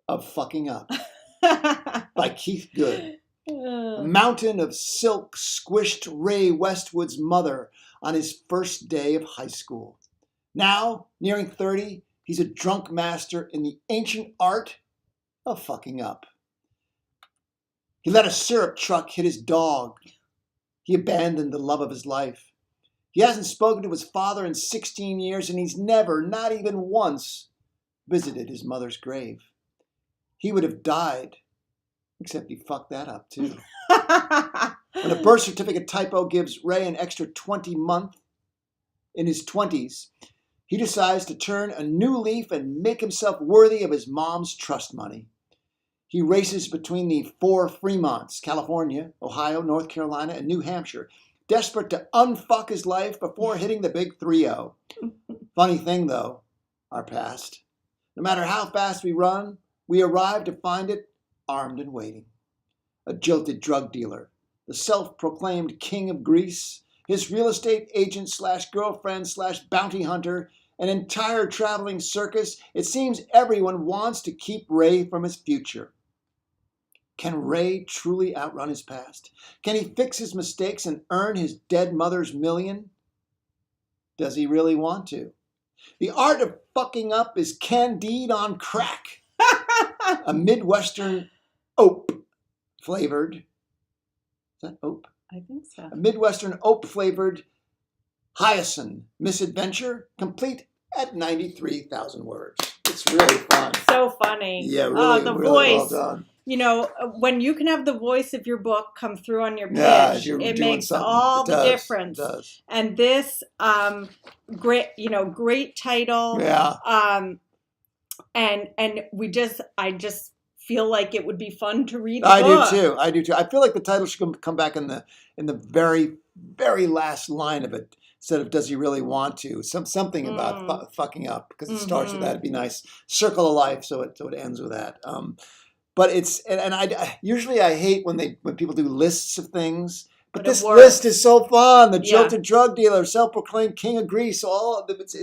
of Fucking Up by Keith Good. A mountain of silk squished Ray Westwood's mother on his first day of high school. Now, nearing 30, he's a drunk master in the ancient art of fucking up. He let a syrup truck hit his dog. He abandoned the love of his life. He hasn't spoken to his father in 16 years, and he's never, not even once, visited his mother's grave. He would have died, except he fucked that up too. When a birth certificate typo gives Ray an extra 20 months in his 20s, he decides to turn a new leaf and make himself worthy of his mom's trust money. He races between the 4 Fremonts, California, Ohio, North Carolina, and New Hampshire, desperate to unfuck his life before hitting the big 3-0. Funny thing, though, our past. No matter how fast we run We arrive to find it armed and waiting. A jilted drug dealer, the self-proclaimed king of Greece, his real estate agent slash girlfriend slash bounty hunter, an entire traveling circus. It seems everyone wants to keep Ray from his future. Can Ray truly outrun his past? Can he fix his mistakes and earn his dead mother's $1,000,000? Does he really want to? The art of fucking up is Candide on crack. A Midwestern ope flavored. Is that ope? I think so. A Midwestern ope flavored hyacinth misadventure, complete at 93,000 words. It's really fun. So funny. Yeah, really, the really voice. well done. You know, when you can have the voice of your book come through on your pitch, it makes all the difference. It does. And this, great title. Yeah. And I just feel like it would be fun to read the book. I do too. I feel like the title should come back in the very, very last line of it. Instead of does he really want to? Something about fucking up, because it starts with that. It'd be nice. Circle of life, so it ends with that. But it's I usually I hate when people do lists of things. But this list is so fun. The jilted drug dealer, self-proclaimed king of Greece. All of it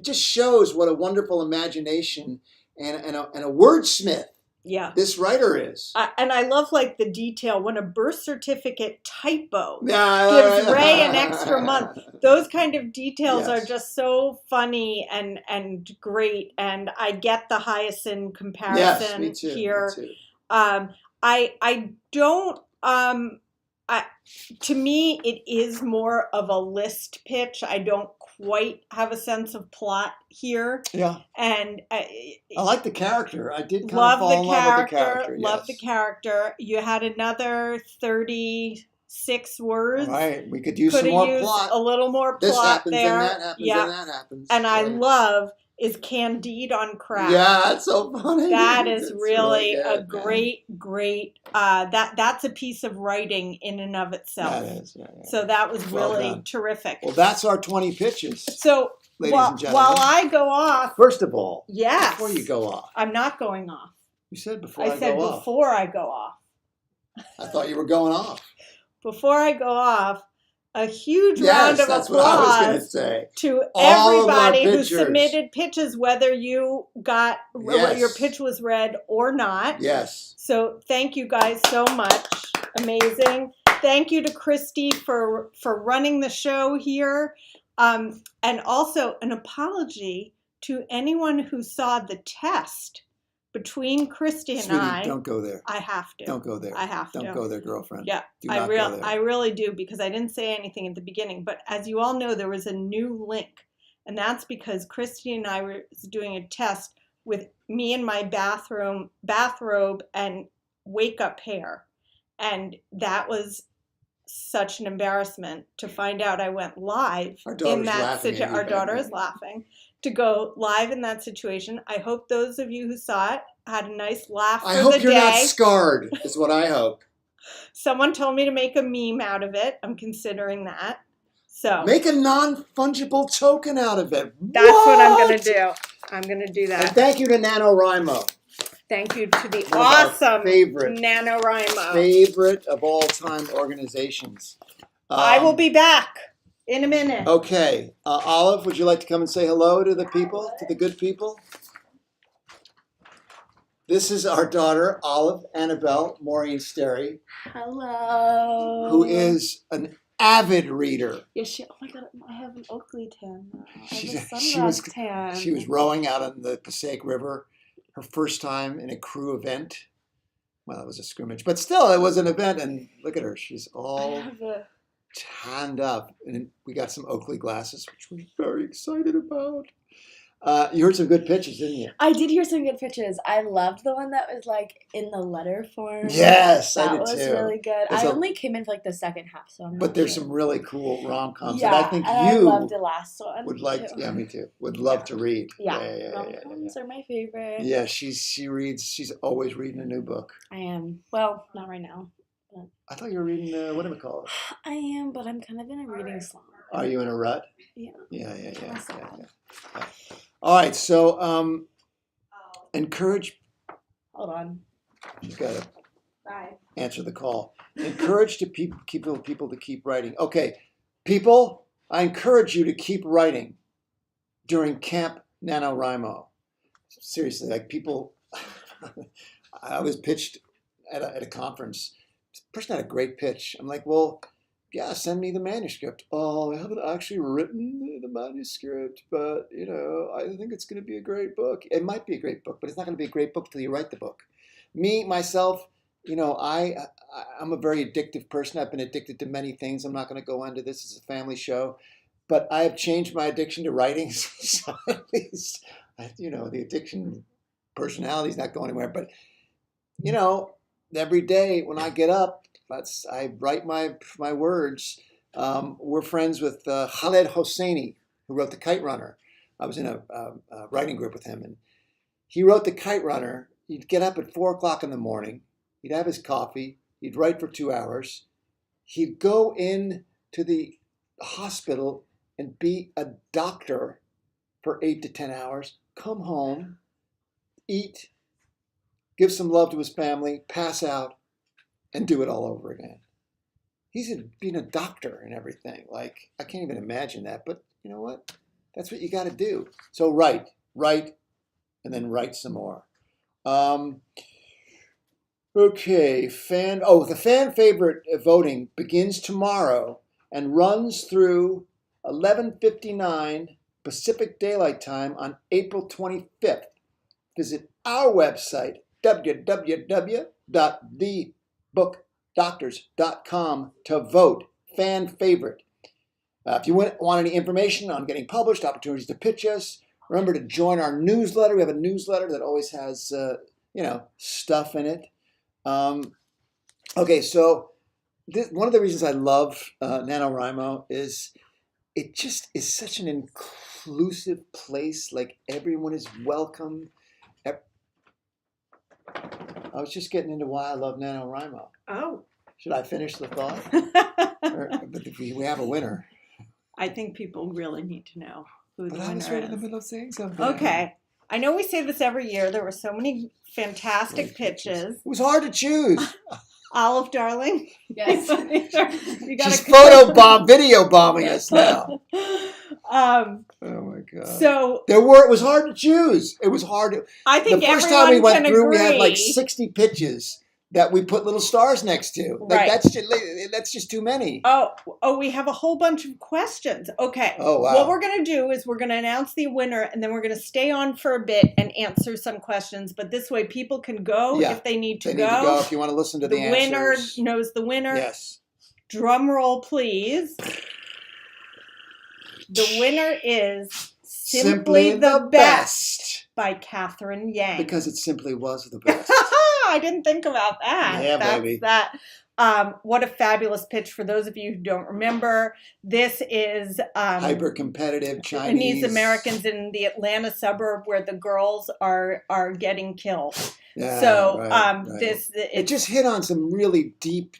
just shows what a wonderful imagination and a wordsmith. Yeah, this writer is. And I love like the detail when a birth certificate typo gives Ray an extra month. Those kind of details are just so funny and great. And I get the hyacinth comparison me too, here. Me too. I don't. To me, it is more of a list pitch. I don't quite have a sense of plot here. Yeah. And I like the character. I did kind love of fall in love with the character. Love the character. You had another 36 words. Right. We could use some more plot. A little more plot this happens, there. And that happens, and that happens. And I love is Candide on crack. Yeah, that's so funny. That is really good, a great. That's a piece of writing in and of itself. That is. Yeah. So that was really terrific. Well, that's our 20 pitches. So ladies and gentlemen, while I go off, first of all, yes, before you go off, I'm not going off. You said before I said before I go off. I thought you were going off. Before I go off, a huge round of applause to everybody who submitted pitches, whether you got your pitch was read or not. Yes. So thank you guys so much. Amazing. Thank you to Christy for running the show here. And also an apology to anyone who saw the test between Christy and Sweetie, don't go there. I have to. Don't go there. I have to. Don't go there, girlfriend. Yeah, I really do, because I didn't say anything at the beginning. But as you all know, there was a new link. And that's because Christy and I were doing a test with me in my bathrobe and wake-up hair. And that was such an embarrassment to find out I went live in that situation. Our daughter is laughing. To go live in that situation. I hope those of you who saw it had a nice laugh for the day. I hope you're not scarred, is what I hope. Someone told me to make a meme out of it. I'm considering that. So make a non-fungible token out of it. That's what I'm going to do. I'm going to do that. And thank you to NaNoWriMo. Thank you to the awesome NaNoWriMo. Favorite of all time organizations. I will be back in a minute. Okay. Olive, would you like to come and say hello to the people, to the good people? This is our daughter, Olive Annabelle Maureen Sterry. Hello. Who is an avid reader. Yeah, oh my God, I have an Oakley tan now. She was rowing out on the Passaic River, her first time in a crew event. Well, it was a scrimmage, but still, it was an event. And look at her; she's all tanned up, and we got some Oakley glasses, which we're very excited about. You heard some good pitches, didn't you? I did hear some good pitches. I loved the one that was like in the letter form. Yes, I did too. That was really good. I only came in for like the second half, so I'm not there's some really cool rom-coms that I think I loved the last one. Would like. Yeah, me too. Would love to read. Yeah. Rom-coms are my favorite. Yeah, she reads. She's always reading a new book. I am. Well, not right now. But I thought you were reading. What do we call it? I am, but I'm kind of in a reading slump. Are you in a rut? Yeah. Yeah. All right, so encourage Hold on. She's got to Bye. answer the call. Encourage people to keep writing. Okay, people, I encourage you to keep writing during Camp NaNoWriMo. Seriously, like people, I was pitched at a conference. This person had a great pitch. I'm like, well, yeah, send me the manuscript. Oh, I haven't actually written the manuscript, but I think it's going to be a great book. It might be a great book, but it's not going to be a great book until you write the book. Me, myself, I'm a very addictive person. I've been addicted to many things. I'm not going to go into this as a family show, but I have changed my addiction to writing. So at least, the addiction personality is not going anywhere. But, every day when I get up, I write my words. We're friends with Khaled Hosseini, who wrote The Kite Runner. I was in a writing group with him, and he wrote The Kite Runner. He'd get up at 4 o'clock in the morning. He'd have his coffee. He'd write for 2 hours. He'd go in to the hospital and be a doctor for 8 to 10 hours, come home, eat, give some love to his family, pass out, and do it all over again. He's being a doctor and everything. Like, I can't even imagine that. But you know what? That's what you got to do. So write, and then write some more. Okay, the fan favorite voting begins tomorrow and runs through 11:59 Pacific Daylight Time on April 25th. Visit our website, www.thebookdoctors.com, to vote fan favorite. If you want any information on getting published, opportunities to pitch us, remember to join our newsletter. We have a newsletter that always has stuff in it. Okay, so one of the reasons I love NaNoWriMo is it just is such an inclusive place. Like, everyone is welcome. I was just getting into why I love NaNoWriMo. Oh. Should I finish the thought? But we have a winner. I think people really need to know who the winner is. But I was right in the middle of saying something. Okay. I know we say this every year. There were so many fantastic pitches. It was hard to choose. Olive, darling. Yes. You gotta She's video bombing us now. Oh my God. So it was hard to choose. It was hard to. I think the first everyone time we went can through, agree. we had like 60 pitches that we put little stars next to. Like, right. That's just too many. Oh, we have a whole bunch of questions. Okay. Oh, wow. What we're going to do is we're going to announce the winner, and then we're going to stay on for a bit and answer some questions. But this way people can go if they need to go. They need to go if you want to listen to the answers. The winner knows the winner. Yes. Drum roll, please. The winner is Simply the Best by Catherine Yang. Because it simply was the best. I didn't think about that. Yeah, baby. What a fabulous pitch. For those of you who don't remember, this is hyper-competitive Chinese Americans in the Atlanta suburb where the girls are getting killed. Yeah, so right. It just hit on some really deep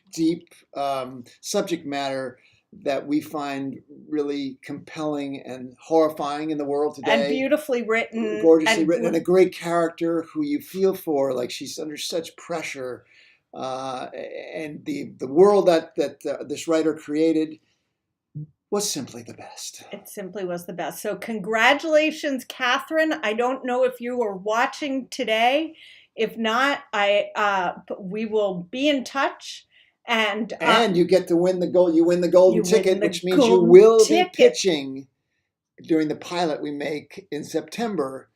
subject matter that we find really compelling and horrifying in the world today. And beautifully written. Gorgeously written, and a great character who you feel for. Like, she's under such pressure. And the world that this writer created was simply the best. It simply was the best. So congratulations, Catherine. I don't know if you were watching today. If not, we will be in touch. And you get to win the gold. You win the golden ticket, which means you will be pitching during the pilot we make in September,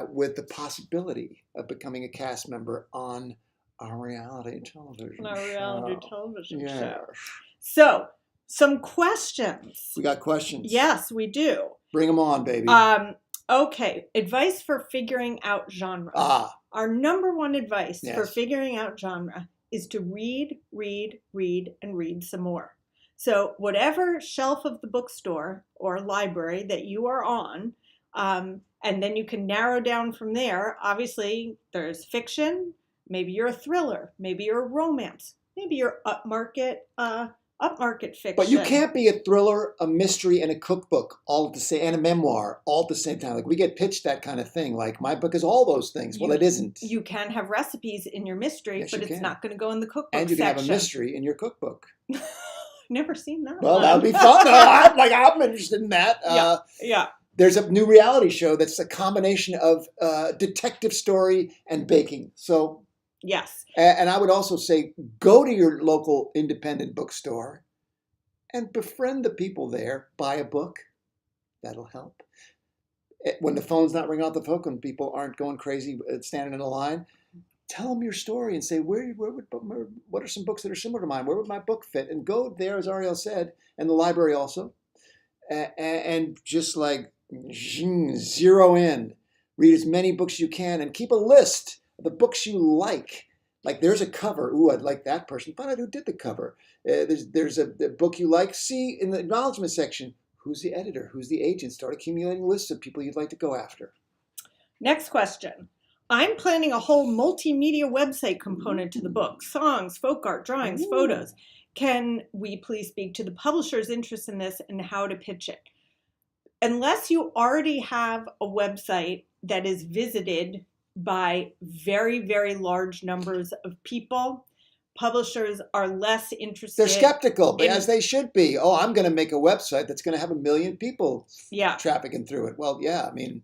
with the possibility of becoming a cast member on our reality television show. So, some questions. We got questions. Yes, we do. Bring them on, baby. Okay. Advice for figuring out genre. Our number one advice for figuring out genre is to read, and read some more. So whatever shelf of the bookstore or library that you are on, and then you can narrow down from there. Obviously, there's fiction. Maybe you're a thriller. Maybe you're a romance. Maybe you're upmarket upmarket fiction. But you can't be a thriller, a mystery, and a cookbook all at the same, and a memoir all at the same time. Like we get pitched that kind of thing. Like my book is all those things. Well, it isn't. You can have recipes in your mystery, Yes, but you it's can. not going to go in the cookbook And you can section. have a mystery in your cookbook. Never seen that. Well, one. that would be fun. I'm interested in that. Yeah. There's a new reality show that's a combination of detective story and baking. So Yes. and I would also say, go to your local independent bookstore and befriend the people there. Buy a book. That'll help. When the phone's not ringing off the hook, when people aren't going crazy standing in a line, tell them your story and say, what are some books that are similar to mine? Where would my book fit? And go there, as Arielle said, and the library also, and just like zero in. Read as many books as you can and keep a list of the books you like. Like there's a cover. Ooh, I'd like that person. Find out who did the cover. There's a book you like. See in the acknowledgement section, who's the editor? Who's the agent? Start accumulating lists of people you'd like to go after. Next question. I'm planning a whole multimedia website component to the book. Songs, folk art, drawings, photos. Can we please speak to the publisher's interest in this and how to pitch it? Unless you already have a website that is visited by very, very large numbers of people, publishers are less interested. They're skeptical, but as they should be. Oh, I'm going to make a website that's going to have 1 million people trafficking through it. Well, yeah, I mean.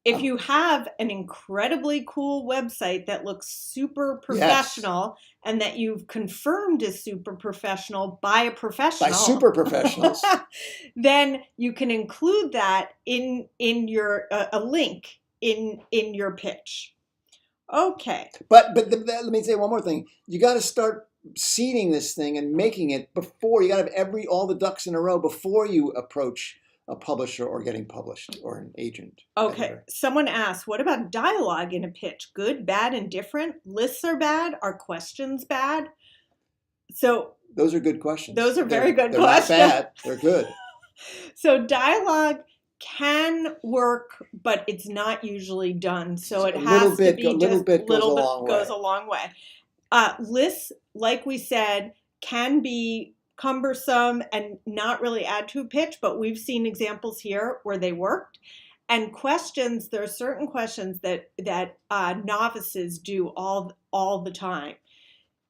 If you have an incredibly cool website that looks super professional and that you've confirmed is super professional by a professional. By super professionals. Then you can include that in your a link in your pitch. Okay. But let me say one more thing. You got to start seeding this thing and making it before. You got to have all the ducks in a row before you approach a publisher or getting published or an agent. Okay. Editor. Someone asked, what about dialogue in a pitch? Good, bad, and different? Lists are bad? Are questions bad? So those are good questions. Those are very good they're questions. They're not bad. They're good. So dialogue can work, but it's not usually done. So it has to be just goes a long way. Lists, like we said, can be cumbersome and not really add to a pitch, but we've seen examples here where they worked. And questions, there are certain questions that novices do all the time.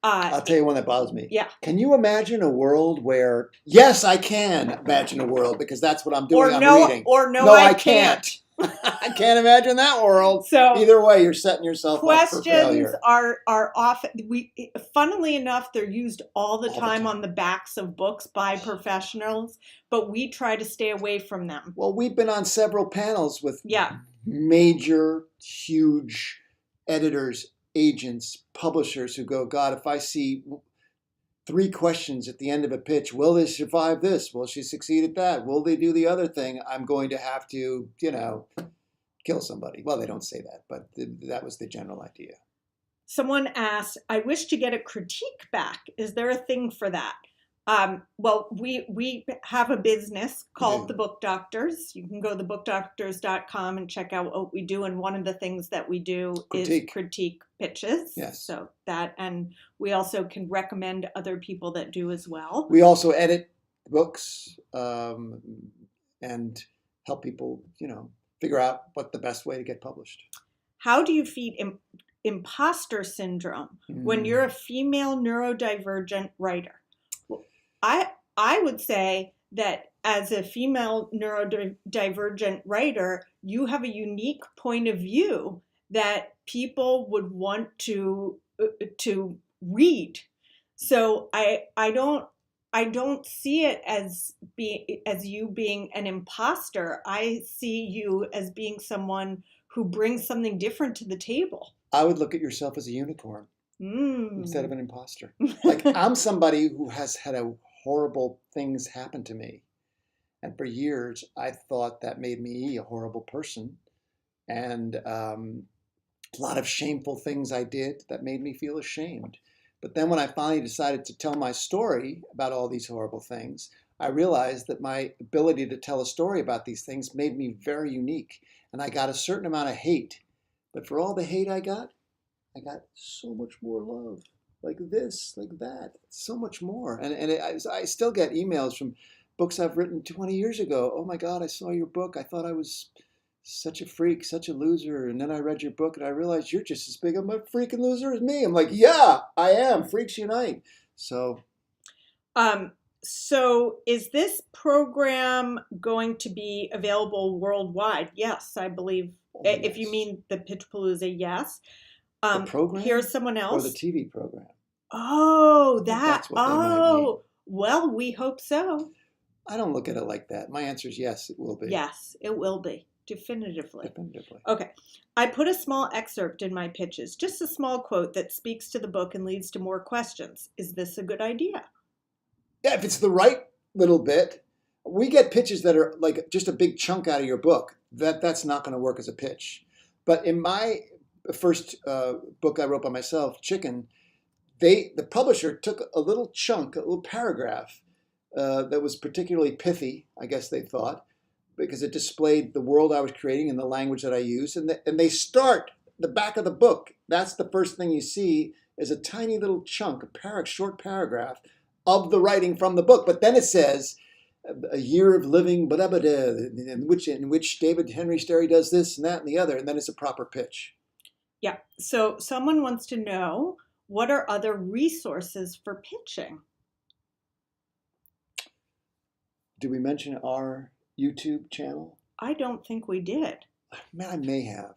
I'll tell you one that bothers me. Yeah. Can you imagine a world where, yes, I can imagine a world because that's what I'm doing. I'm reading. Or no, I can't. I can't imagine that world. So either way, you're setting yourself up for failure. Questions are often, funnily enough, they're used all the time on the backs of books by professionals, but we try to stay away from them. Well, we've been on several panels with major, huge editors, agents, publishers who go, God, if I see 3 questions at the end of a pitch, will they survive this? Will she succeed at that? Will they do the other thing? I'm going to have to, kill somebody. Well, they don't say that, but that was the general idea. Someone asked, I wish to get a critique back. Is there a thing for that? Well, we have a business called The Book Doctors. You can go to thebookdoctors.com and check out what we do. And one of the things that we do is critique pitches. Yes. So that, and we also can recommend other people that do as well. We also edit books and help people, figure out what the best way to get published. How do you feed imposter syndrome when you're a female neurodivergent writer? I would say that as a female neurodivergent writer, you have a unique point of view that people would want to read. So I don't see it as you being an imposter. I see you as being someone who brings something different to the table. I would look at yourself as a unicorn instead of an imposter. Like I'm somebody who has had horrible things happen to me. And for years, I thought that made me a horrible person. And a lot of shameful things I did that made me feel ashamed. But then when I finally decided to tell my story about all these horrible things, I realized that my ability to tell a story about these things made me very unique. And I got a certain amount of hate. But for all the hate I got so much more love. like this, like that, so much more. And I still get emails from books I've written 20 years ago. Oh my God, I saw your book. I thought I was such a freak, such a loser. And then I read your book and I realized you're just as big of a freaking loser as me. I'm like, yeah, I am. Freaks unite. So, so is this program going to be available worldwide? Yes, I believe. If you mean the Pitchapalooza, yes. The program? Here's someone else. Or the TV program? Oh, That's what they might mean. Well, we hope so. I don't look at it like that. My answer is yes, it will be. Yes, it will be. Definitively. Definitively. Okay. I put a small excerpt in my pitches, just a small quote that speaks to the book and leads to more questions. Is this a good idea? Yeah, if it's the right little bit. We get pitches that are like just a big chunk out of your book. That's not going to work as a pitch. But in my first book I wrote by myself, Chicken, the publisher took a little chunk, a little paragraph that was particularly pithy, I guess they thought, because it displayed the world I was creating and the language that I used. And they start the back of the book. That's the first thing you see is a tiny little chunk, a short paragraph of the writing from the book. But then it says, a year of living, blah, blah, blah, in which David Henry Sterry does this and that and the other. And then it's a proper pitch. Yeah. So someone wants to know, what are other resources for pitching? Did we mention our YouTube channel? I don't think we did. Man, I may have.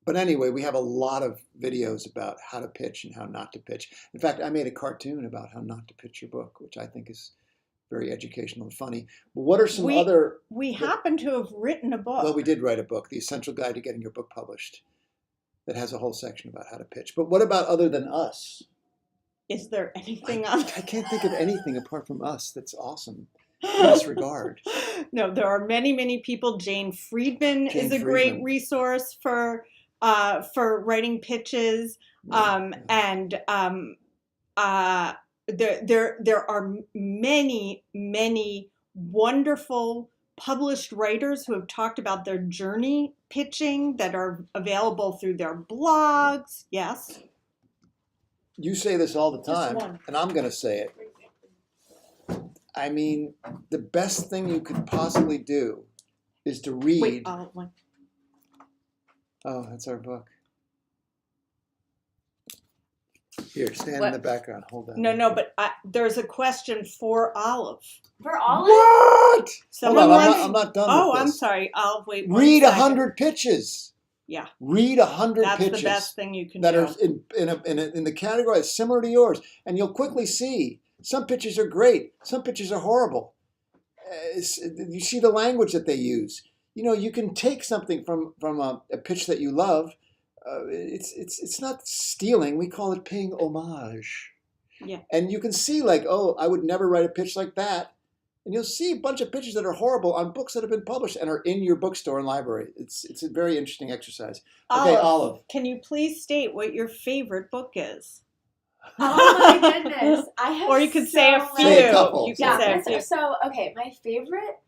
But anyway, we have a lot of videos about how to pitch and how not to pitch. In fact, I made a cartoon about how not to pitch your book, which I think is very educational and funny. But what are some other... We happen to have written a book. Well, we did write a book, The Essential Guide to Getting Your Book Published, that has a whole section about how to pitch. But what about other than us? Is there anything else? I can't think of anything apart from us that's awesome in this regard. No, there are many, many people. Jane Friedman is a great resource for writing pitches. There are many, many wonderful published writers who have talked about their journey pitching that are available through their blogs. Yes. You say this all the time, and I'm going to say it. I mean, the best thing you could possibly do is to read. Wait, Oh, that's our book. Here, stand in the background. Hold on. No, but there's a question for Olive. For Olive? What? Someone Hold on, I'm not done with this. I'm sorry. I'll wait. Read 100 pitches. Yeah. Read 100 pitches. That's the best thing you can do. That are in the category that's similar to yours. And you'll quickly see some pitches are great. Some pitches are horrible. You see the language that they use. You know, you can take something from a pitch that you love. It's not stealing. We call it paying homage. Yeah. And you can see like, oh, I would never write a pitch like that. And you'll see a bunch of pitches that are horrible on books that have been published and are in your bookstore and library. It's a very interesting exercise. Okay, Olive. Can you please state what your favorite book is? Oh my goodness. I have or you could say a few. Say a couple. You can say a few. So, okay, my favorite...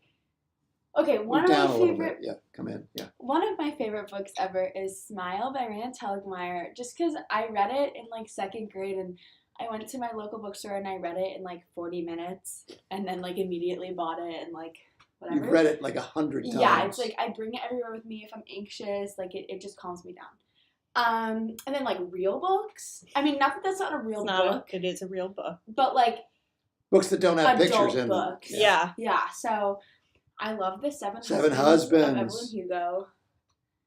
Okay, one of my favorite... Yeah, come in. Yeah. One of my favorite books ever is Smile by Rand Telgemeier, just because I read it in like 2nd grade and I went to my local bookstore and I read it in like 40 minutes and then like immediately bought it and like whatever. You've read it like 100 times. Yeah, it's like I bring it everywhere with me if I'm anxious. Like it just calms me down. And then like real books. I mean, not that that's not a real book. It is a real book. But like books that don't have pictures in them. Yeah. Yeah. So I love the Seven Husbands of Evelyn Hugo.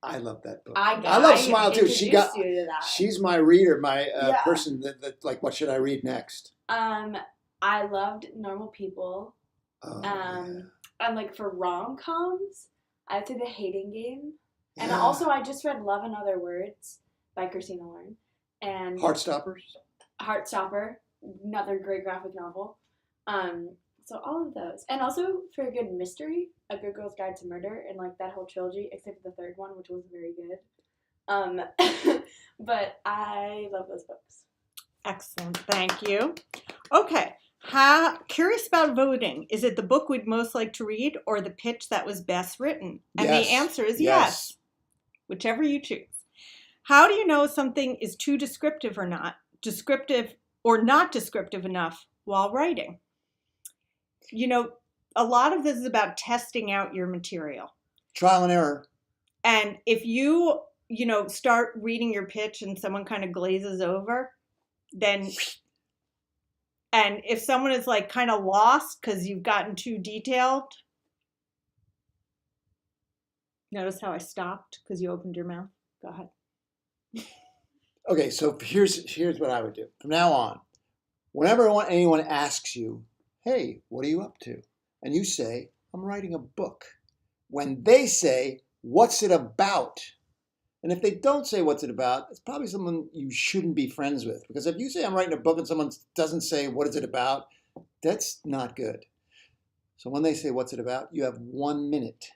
I love that book. I love Smile too. She's my reader, my yeah. person that like, what should I read next? I loved Normal People. And like for rom-coms, I'd say The Hating Game. And also I just read Love and Other Words by Christina Lauren. And Heartstopper, another great graphic novel. So all of those. And also for a good mystery, A Good Girl's Guide to Murder, and like that whole trilogy, except for the 3rd one, which was very good. But I love those books. Excellent. Thank you. Okay. Curious about voting. Is it the book we'd most like to read or the pitch that was best written? And the answer is yes. Whichever you choose. How do you know something is too descriptive or not? descriptive or not descriptive enough while writing. You know, a lot of this is about testing out your material. Trial and error. And if you start reading your pitch and someone kind of glazes over, then, and if someone is like kind of lost because you've gotten too detailed, notice how I stopped because you opened your mouth? Go ahead. Okay, so here's what I would do. From now on, whenever anyone asks you, hey, what are you up to? And you say, I'm writing a book. When they say, what's it about? And if they don't say what's it about, it's probably someone you shouldn't be friends with. Because if you say I'm writing a book and someone doesn't say what is it about, that's not good. So when they say what's it about, you have 1 minute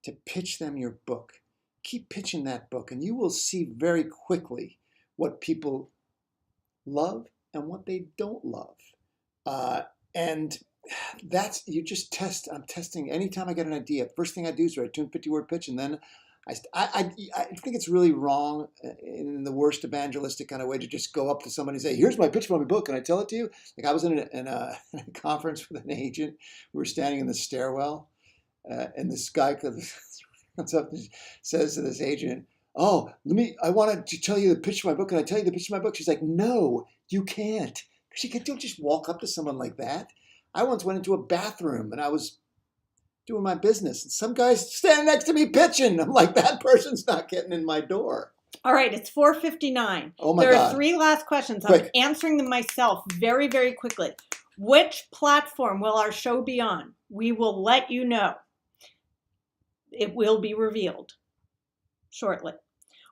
to pitch them your book. Keep pitching that book and you will see very quickly what people love and what they don't love. And that's, you just test. I'm testing anytime I get an idea. First thing I do is write a 250-word pitch, and then I think it's really wrong in the worst evangelistic kind of way to just go up to somebody and say, here's my pitch for my book, can I tell it to you? Like I was in a conference with an agent. We were standing in the stairwell, and this guy comes up and says to this agent, oh, I wanted to tell you the pitch for my book. Can I tell you the pitch for my book? She's like, no, you can't. Don't just walk up to someone like that. I once went into a bathroom and I was doing my business and some guy's standing next to me pitching. I'm like, that person's not getting in my door. All right, it's 4:59. Oh my God. There are 3 last questions. Quick. I'm answering them myself very, very quickly. Which platform will our show be on? We will let you know. It will be revealed shortly.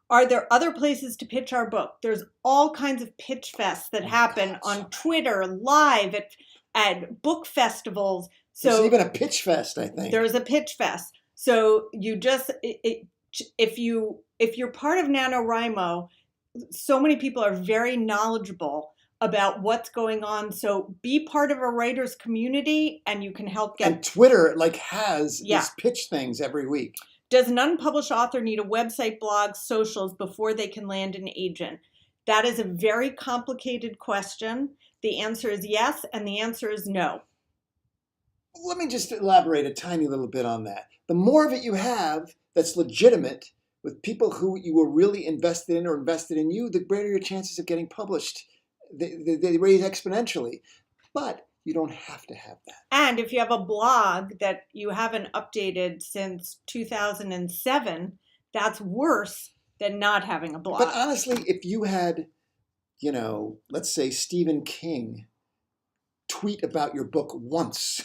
Are there other places to pitch our book? There's all kinds of pitch fests that happen on Twitter, live at book festivals. So there's even a pitch fest, I think. There's a pitch fest. So you just, if you're part of NaNoWriMo, so many people are very knowledgeable about what's going on. So be part of a writer's community and you can help get. And Twitter has these pitch things every week. Does an unpublished author need a website, blog, socials before they can land an agent? That is a very complicated question. The answer is yes, and the answer is no. Let me just elaborate a tiny little bit on that. The more of it you have that's legitimate with people who you were really invested in or invested in you, the greater your chances of getting published. They raise exponentially. But you don't have to have that. And if you have a blog that you haven't updated since 2007, that's worse than not having a blog. But honestly, if you had, let's say Stephen King tweet about your book once,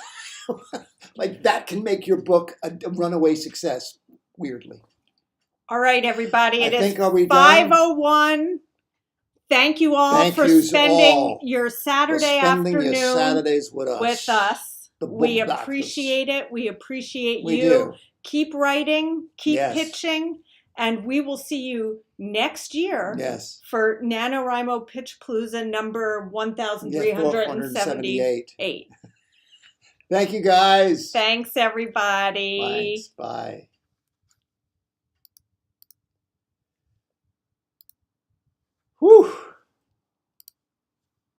like that can make your book a runaway success, weirdly. All right, everybody. It is are we 5:01. Thank you all for spending your Saturday afternoon your Saturdays with us. We appreciate it. We appreciate you. Do. Keep writing, keep pitching, and we will see you next year for NaNoWriMo Pitchapalooza number 1378. Thank you, guys. Thanks, everybody. Thanks. Bye.